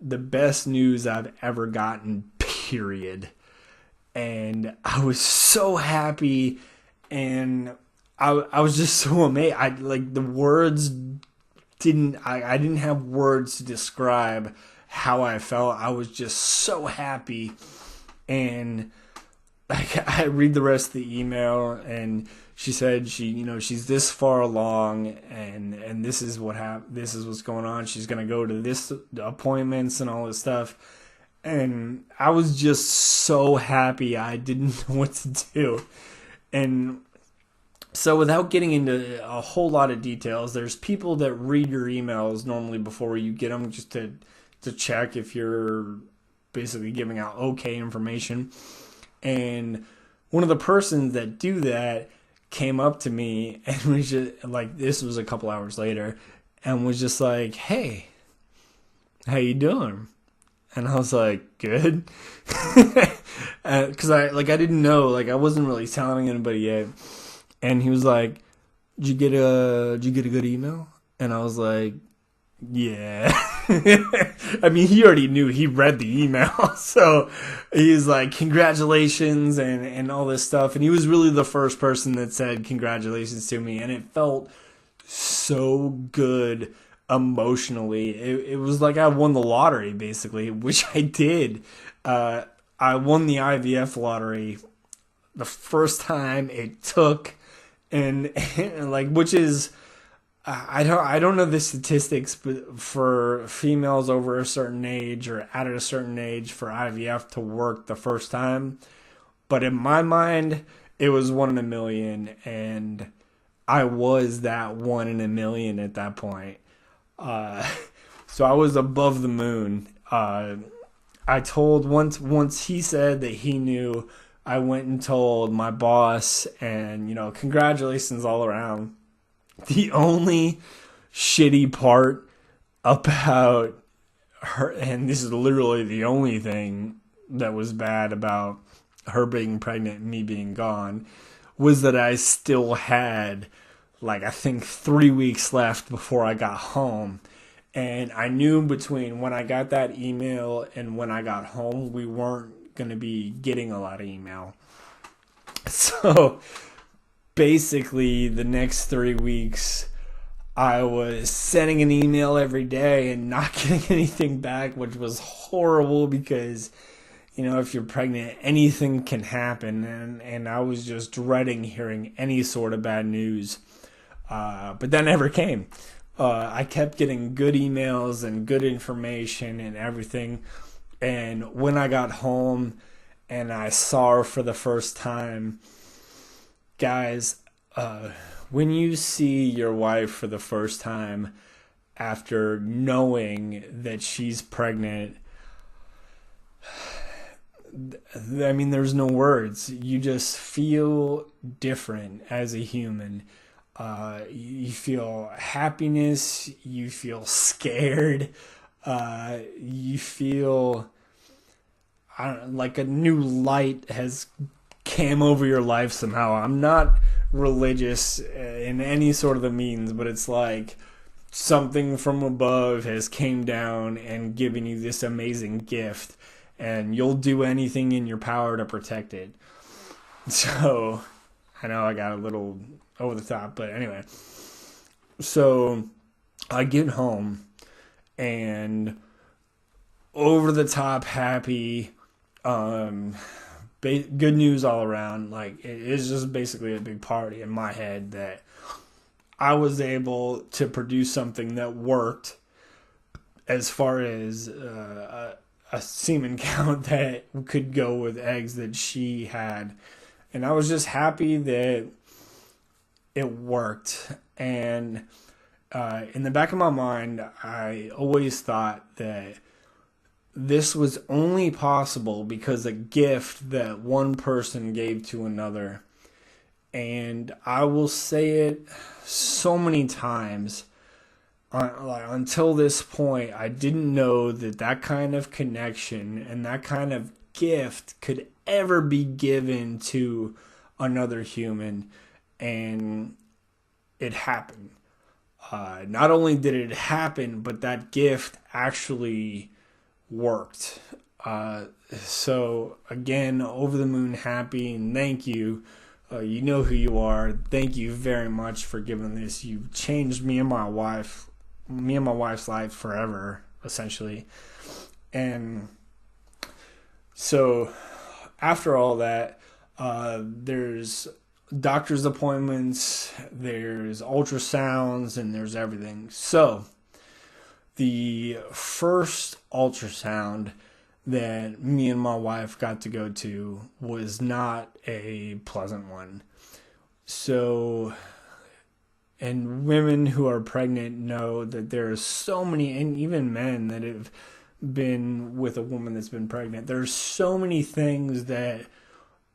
the best news I've ever gotten, period. And I was so happy, and I was just so amazed. I didn't have words to describe how I felt. I was just so happy. And I read the rest of the email, and she said she's this far along, and this is this is what's going on. She's gonna go to this appointments and all this stuff, and I was just so happy. I didn't know what to do, and so without getting into a whole lot of details, there's people that read your emails normally before you get them, just to check if you're basically giving out okay information. And one of the persons that do that came up to me and was just like, this was a couple hours later, and was just like, hey, how you doing? And I was like, good. Because I didn't know, like I wasn't really telling anybody yet. And he was like, did you get a good email? And I was like, yeah. I mean, he already knew, he read the email. So he's like, congratulations and all this stuff. And he was really the first person that said congratulations to me. And it felt so good emotionally. It was like I won the lottery, basically, which I did. I won the IVF lottery the first time it took. And like, which is, I don't know the statistics, but for females over a certain age or at a certain age for IVF to work the first time, but in my mind it was 1 in a million, and I was that 1 in a million at that point. So I was above the moon. I told once he said that he knew, I went and told my boss, and congratulations all around. The only shitty part about her, and this is literally the only thing that was bad about her being pregnant and me being gone, was that I still had, like, I think 3 weeks left before I got home. And I knew between when I got that email and when I got home, we weren't going to be getting a lot of email. So basically the next 3 weeks I was sending an email every day and not getting anything back, which was horrible because, if you're pregnant, anything can happen. And I was just dreading hearing any sort of bad news. But that never came. I kept getting good emails and good information and everything. And when I got home and I saw her for the first time, guys, when you see your wife for the first time after knowing that she's pregnant, I mean, there's no words. You just feel different as a human. You feel happiness, you feel scared, you feel, I don't know, like a new light has came over your life somehow. I'm not religious in any sort of the means, but it's like something from above has came down and given you this amazing gift, and you'll do anything in your power to protect it. So I know I got a little over the top, but anyway. So I get home and over the top happy, good news all around. Like, it's just basically a big party in my head that I was able to produce something that worked as far as a semen count that could go with eggs that she had. And I was just happy that it worked. And in the back of my mind, I always thought that this was only possible because a gift that one person gave to another. And I will say it so many times, until this point, I didn't know that kind of connection and that kind of gift could ever be given to another human. And it happened. Not only did it happen, but that gift actually worked. So again, over the moon happy, and thank you. You know who you are. Thank you very much for giving this. You changed me and my wife's life forever, essentially. And so after all that, there's doctor's appointments, there's ultrasounds, and there's everything. So the first ultrasound that me and my wife got to go to was not a pleasant one. So, and women who are pregnant know that there are so many, and even men that have been with a woman that's been pregnant, there's so many things that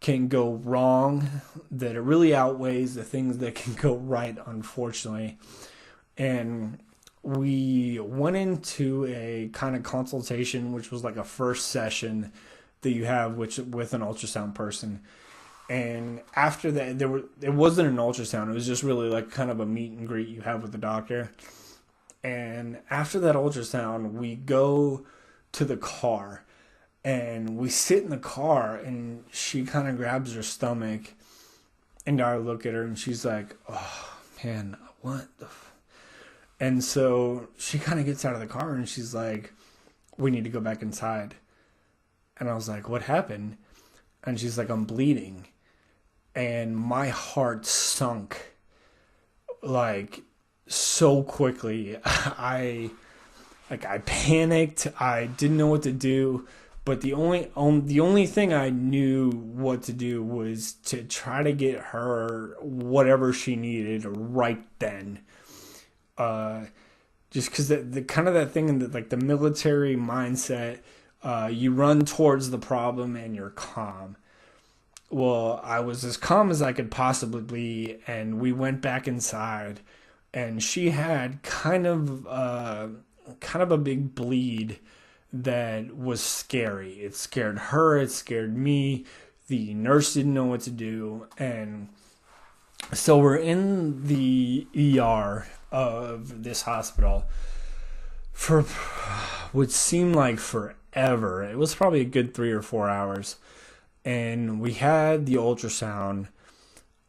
can go wrong that it really outweighs the things that can go right, unfortunately. And we went into a kind of consultation, which was like a first session that you have with an ultrasound person. And after that, it wasn't an ultrasound. It was just really like kind of a meet and greet you have with the doctor. And after that ultrasound, we go to the car and we sit in the car, and she kind of grabs her stomach, and I look at her and she's like, "Oh man, what the?" And so she kind of gets out of the car and she's like, "We need to go back inside." And I was like, "What happened?" And she's like, "I'm bleeding." And my heart sunk like so quickly. I panicked. I didn't know what to do. But the only thing I knew what to do was to try to get her whatever she needed right then. Just because the kind of that thing in like the military mindset, you run towards the problem and you're calm. Well, I was as calm as I could possibly be, and we went back inside, and she had kind of a big bleed that was scary. It scared her. It scared me. The nurse didn't know what to do, and so we're in the ER of this hospital for what seemed like forever. It was probably a good 3 or 4 hours. And we had the ultrasound,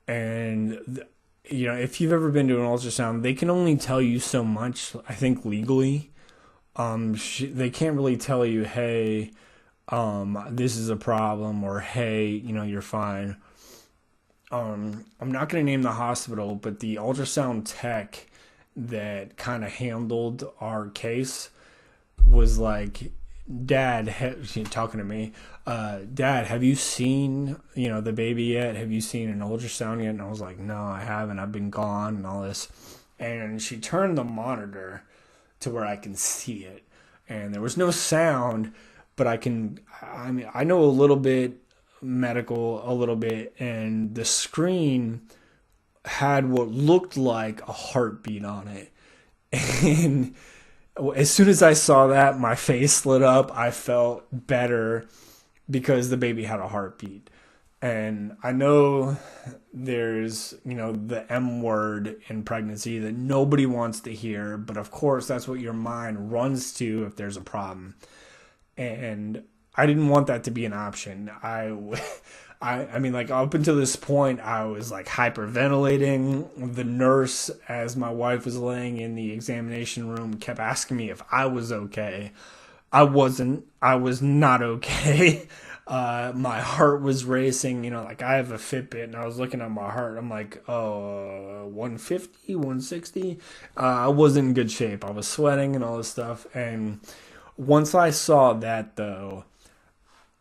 and if you've ever been to an ultrasound, they can only tell you so much, I think, legally. They can't really tell you, "Hey, this is a problem," or "Hey, you're fine." I'm not going to name the hospital, but the ultrasound tech that kind of handled our case was like, "Dad," she's talking to me, "Dad, have you seen, the baby yet? Have you seen an ultrasound yet?" And I was like, "No, I haven't. I've been gone," and all this. And she turned the monitor to where I can see it. And there was no sound, but I know a little bit medical, a little bit, and the screen had what looked like a heartbeat on it. And as soon as I saw that, my face lit up. I felt better because the baby had a heartbeat. And I know there's, the M word in pregnancy that nobody wants to hear, but of course that's what your mind runs to if there's a problem. And I didn't want that to be an option. I mean, like, up until this point, I was like hyperventilating. The nurse, as my wife was laying in the examination room, kept asking me if I was okay. I wasn't. I was not okay. My heart was racing. Like, I have a Fitbit, and I was looking at my heart. I'm like, 150, 160. I wasn't in good shape. I was sweating and all this stuff. And once I saw that, though,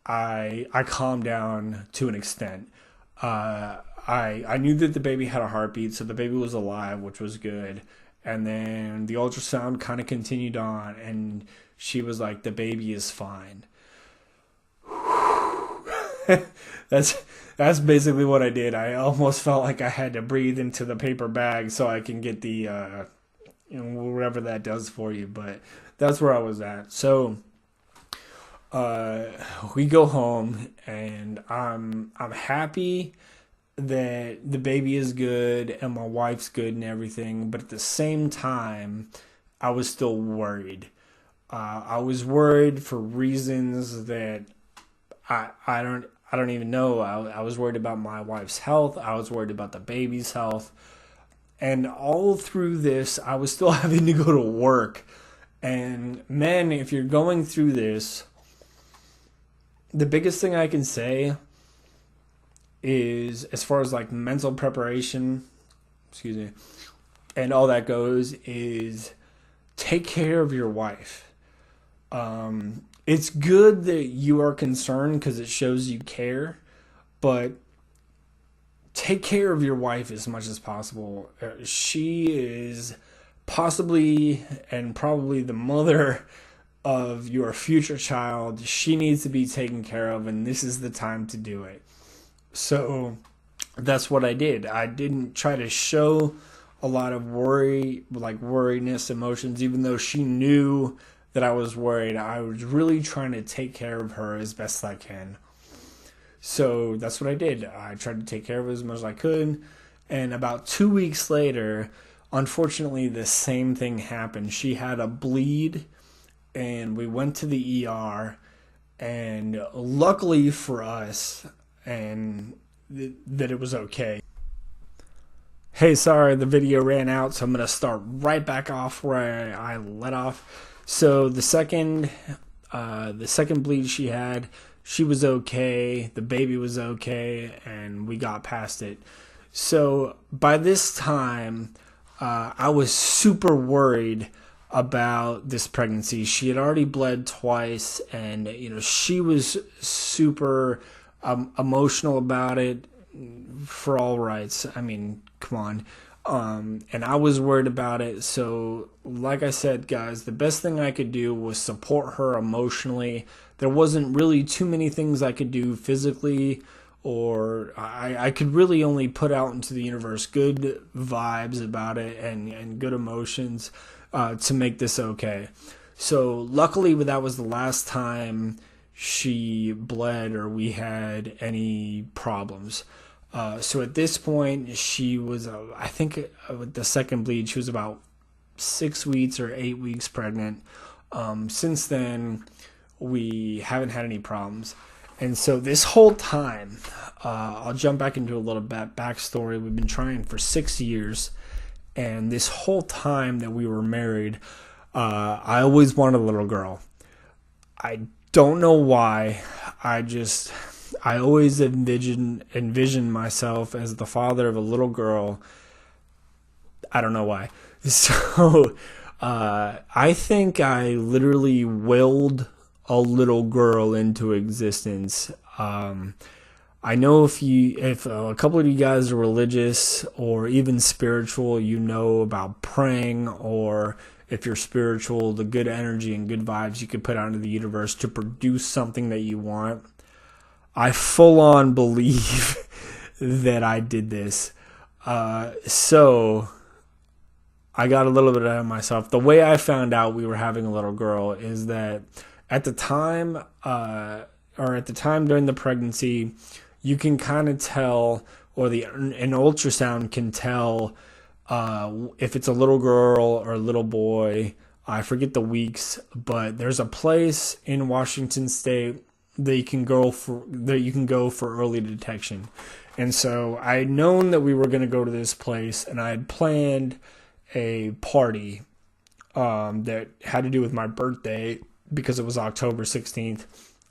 I calmed down to an extent. I knew that the baby had a heartbeat, so the baby was alive, which was good. And then the ultrasound kind of continued on, and she was like, "The baby is fine." That's basically what I did. I almost felt like I had to breathe into the paper bag so I can get the whatever that does for you. But that's where I was at. So we go home, and I'm happy that the baby is good and my wife's good and everything, but at the same time, I was still worried. I was worried for reasons that I don't even know. I was worried about my wife's health. I was worried about the baby's health. And all through this, I was still having to go to work. And men, if you're going through this, the biggest thing I can say is, as far as like mental preparation, and all that goes, is take care of your wife. It's good that you are concerned because it shows you care, but take care of your wife as much as possible. She is possibly and probably the mother of your future child. She needs to be taken care of, and this is the time to do it. So that's what I did. I didn't try to show a lot of worriness, emotions, even though she knew that I was worried. I was really trying to take care of her as best I can. So that's what I did. I tried to take care of her as much as I could. And about 2 weeks later, unfortunately, the same thing happened. She had a bleed, and we went to the ER. And luckily for us, and that it was okay. Hey, sorry, the video ran out, so I'm going to start right back off where I let off. So the second bleed she had, she was okay, the baby was okay, and we got past it. So by this time, I was super worried about this pregnancy. She had already bled twice, and she was super emotional about it for all rights. I mean, come on. And I was worried about it. So like I said, guys, the best thing I could do was support her emotionally. There wasn't really too many things I could do physically, or I could really only put out into the universe good vibes about it and good emotions to make this okay. So luckily that was the last time she bled or we had any problems. So at this point, she was, I think with the second bleed, she was about 6 weeks or 8 weeks pregnant. Since then, we haven't had any problems. And so this whole time, I'll jump back into a little bit backstory. We've been trying for 6 years. And this whole time that we were married, I always wanted a little girl. I don't know why. I always envisioned myself as the father of a little girl. I don't know why. So I think I literally willed a little girl into existence. I know if a couple of you guys are religious or even spiritual, you know about praying, or if you're spiritual, the good energy and good vibes you could put out into the universe to produce something that you want. I full on believe that I did this. So I got a little bit ahead of myself. The way I found out we were having a little girl is that at the time during the pregnancy, you can kind of tell, or an ultrasound can tell if it's a little girl or a little boy. I forget the weeks, but there's a place in Washington State that you can go for early detection. And so I had known that we were going to go to this place, and I had planned a party that had to do with my birthday because it was October 16th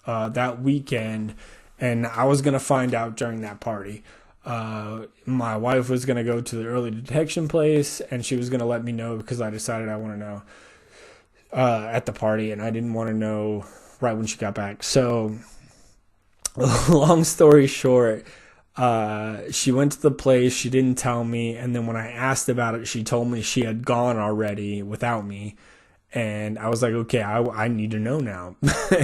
that weekend, and I was going to find out during that party. My wife was going to go to the early detection place, and she was going to let me know because I decided I want to know at the party, and I didn't want to know right when she got back. So long story short, she went to the place, she didn't tell me, and then when I asked about it, she told me she had gone already without me. And I was like, okay, I need to know now.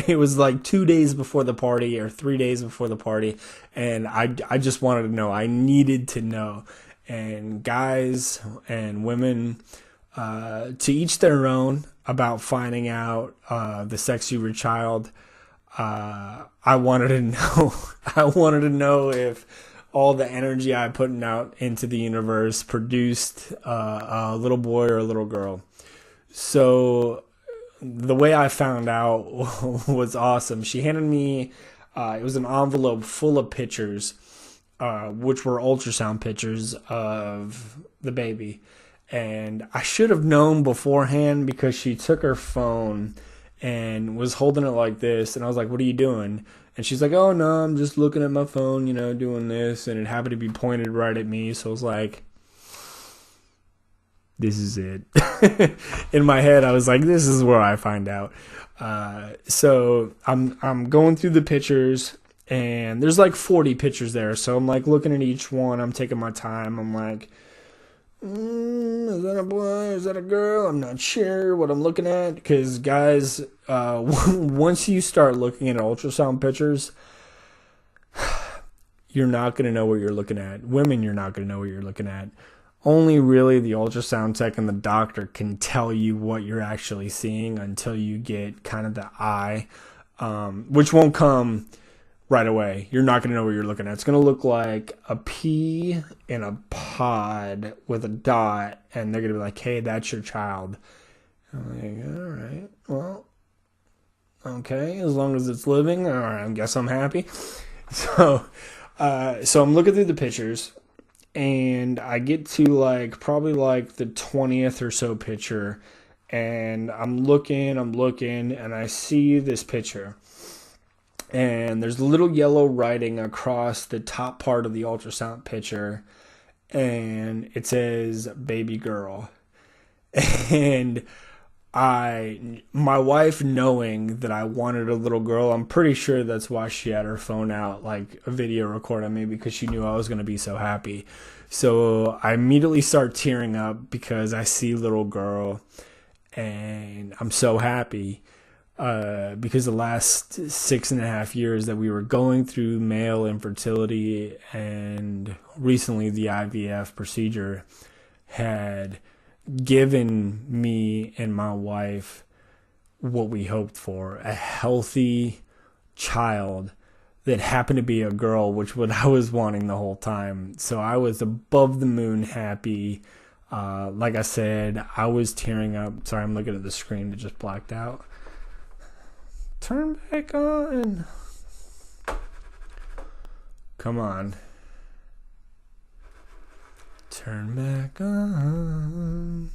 It was like 2 days before the party or 3 days before the party, and I just wanted to know. I needed to know. And guys and women, to each their own about finding out the sex of your child. I wanted to know. I wanted to know if all the energy I put out into the universe produced a little boy or a little girl. So the way I found out was awesome. She handed me, it was an envelope full of pictures, which were ultrasound pictures of the baby. And I should have known beforehand because she took her phone and was holding it like this. And I was like, what are you doing? And she's like, oh, no, I'm just looking at my phone, doing this. And it happened to be pointed right at me. So I was like, this is it. In my head, I was like, this is where I find out. So I'm going through the pictures, and there's like 40 pictures there. So I'm like looking at each one. I'm taking my time. I'm like, is that a boy? Is that a girl? I'm not sure what I'm looking at. Because guys, once you start looking at ultrasound pictures, you're not going to know what you're looking at. Women, you're not going to know what you're looking at. only really the ultrasound tech and the doctor can tell you what you're actually seeing until you get kind of the eye, which won't come right away. You're not going to know what you're looking at. It's going to look like a pea in a pod with a dot, and they're going to be like, hey, that's your child. I'm like, all right, well, okay, as long as it's living, all right, I guess I'm happy. So I'm looking through the pictures, and I get to probably the 20th or so picture, and I'm looking, and I see this picture, and there's little yellow writing across the top part of the ultrasound picture, and it says baby girl. And my wife, knowing that I wanted a little girl, I'm pretty sure that's why she had her phone out, like a video record of me, because she knew I was going to be so happy. So I immediately start tearing up because I see little girl, and I'm so happy because the last 6.5 years that we were going through male infertility and recently the IVF procedure had given me and my wife what we hoped for, a healthy child that happened to be a girl, which what I was wanting the whole time. So I was above the moon happy. Like I said, I was tearing up. Sorry, I'm looking at the screen that just blacked out. Turn back on. Come on. Turn back on.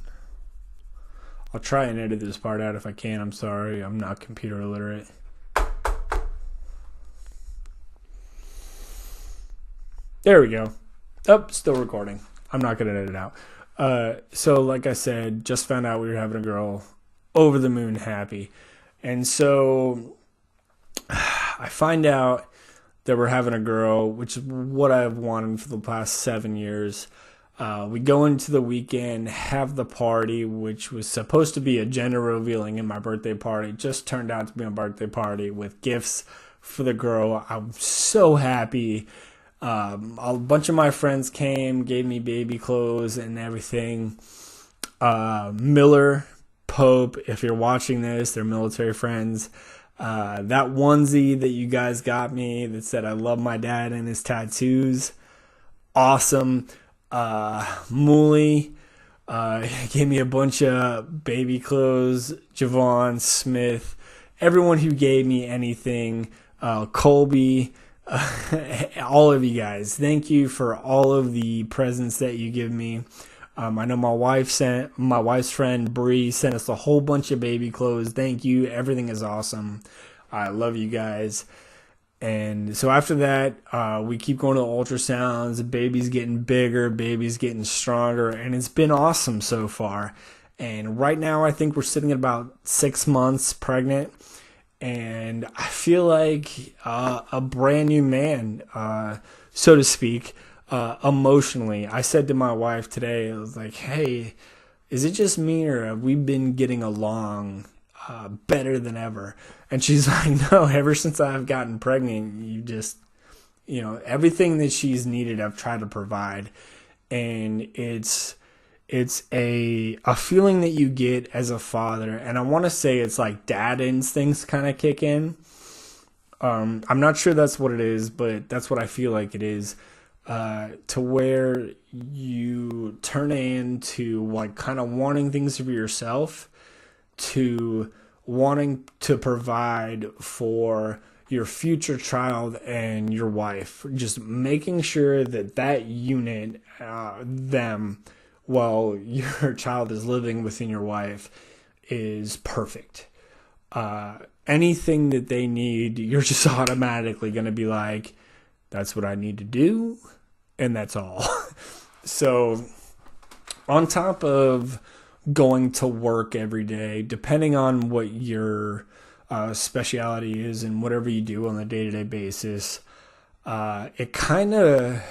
I'll try and edit this part out if I can. I'm sorry. I'm not computer illiterate. There we go. Oh, still recording. I'm not going to edit it out. So like I said, just found out we were having a girl. Over the moon happy. And so I find out that we're having a girl, which is what I've wanted for the past 7 years. We go into the weekend, have the party, which was supposed to be a gender revealing in my birthday party. Just turned out to be a birthday party with gifts for the girl. I'm so happy. A bunch of my friends came, gave me baby clothes and everything. Miller, Pope, if you're watching this, they're military friends. That onesie that you guys got me that said I love my dad and his tattoos, awesome. Mooley gave me a bunch of baby clothes. Javon, Smith, everyone who gave me anything, Colby, all of you guys, thank you for all of the presents that you give me. I know my wife's friend Bree sent us a whole bunch of baby clothes. Thank you. Everything is awesome. I love you guys. And so after that, we keep going to the ultrasounds. The baby's getting bigger, baby's getting stronger, and it's been awesome so far. And right now, I think we're sitting at about 6 months pregnant, and I feel like a brand new man, so to speak. Emotionally, I said to my wife today, I was like, hey, is it just me or have we been getting along better than ever? And she's like, no, ever since I've gotten pregnant, you just, everything that she's needed, I've tried to provide. And it's a feeling that you get as a father. And I want to say it's like dad instincts kind of kick in. I'm not sure that's what it is, but that's what I feel like it is. To where you turn into like kind of wanting things for yourself to wanting to provide for your future child and your wife, just making sure that unit, while your child is living within your wife, is perfect. Anything that they need, you're just automatically going to be like, that's what I need to do, and that's all. So on top of going to work every day, depending on what your speciality is and whatever you do on a day-to-day basis, it kind of,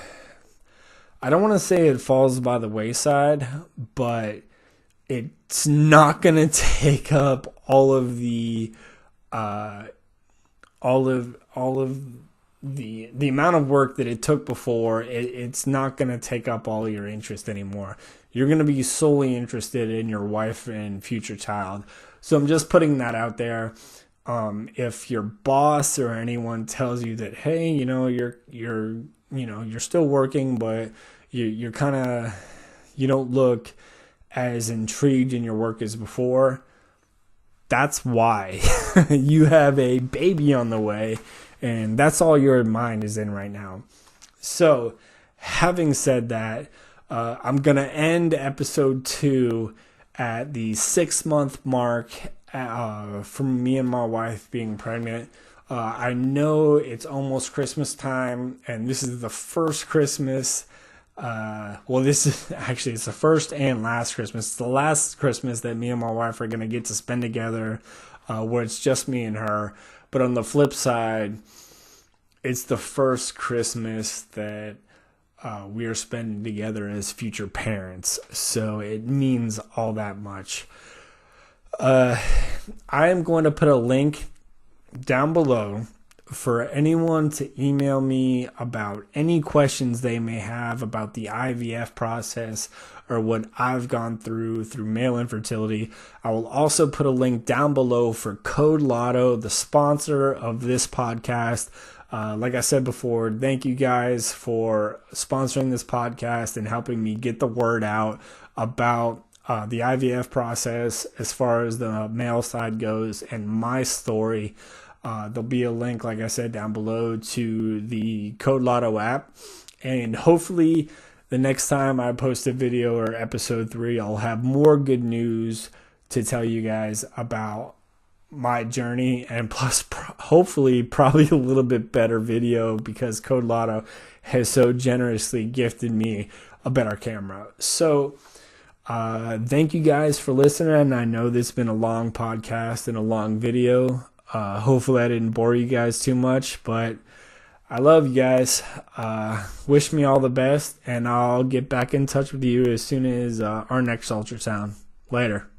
I don't want to say it falls by the wayside, but it's not going to take up all of the the amount of work that it took before, it's not going to take up all your interest anymore. You're going to be solely interested in your wife and future child. So I'm just putting that out there. If your boss or anyone tells you that, hey, you're still working, but you're kind of, you don't look as intrigued in your work as before, that's why. You have a baby on the way, and that's all your mind is in right now. So, having said that, I'm going to end episode 2 at the 6-month mark from me and my wife being pregnant. I know it's almost Christmas time, and this is the first Christmas. It's the first and last Christmas. It's the last Christmas that me and my wife are going to get to spend together, where it's just me and her. But on the flip side, it's the first Christmas that we are spending together as future parents. So it means all that much. I am going to put a link down below for anyone to email me about any questions they may have about the IVF process or what I've gone through male infertility. I will also put a link down below for Code Lotto, the sponsor of this podcast. Like I said before, thank you guys for sponsoring this podcast and helping me get the word out about the IVF process as far as the male side goes and my story. There'll be a link, like I said, down below to the Code Lotto app. And hopefully the next time I post a video or episode 3, I'll have more good news to tell you guys about my journey, and plus hopefully probably a little bit better video because Code Lotto has so generously gifted me a better camera. So thank you guys for listening. I know this has been a long podcast and a long video. Hopefully I didn't bore you guys too much, but I love you guys. Wish me all the best, and I'll get back in touch with you as soon as our next ultrasound. Later.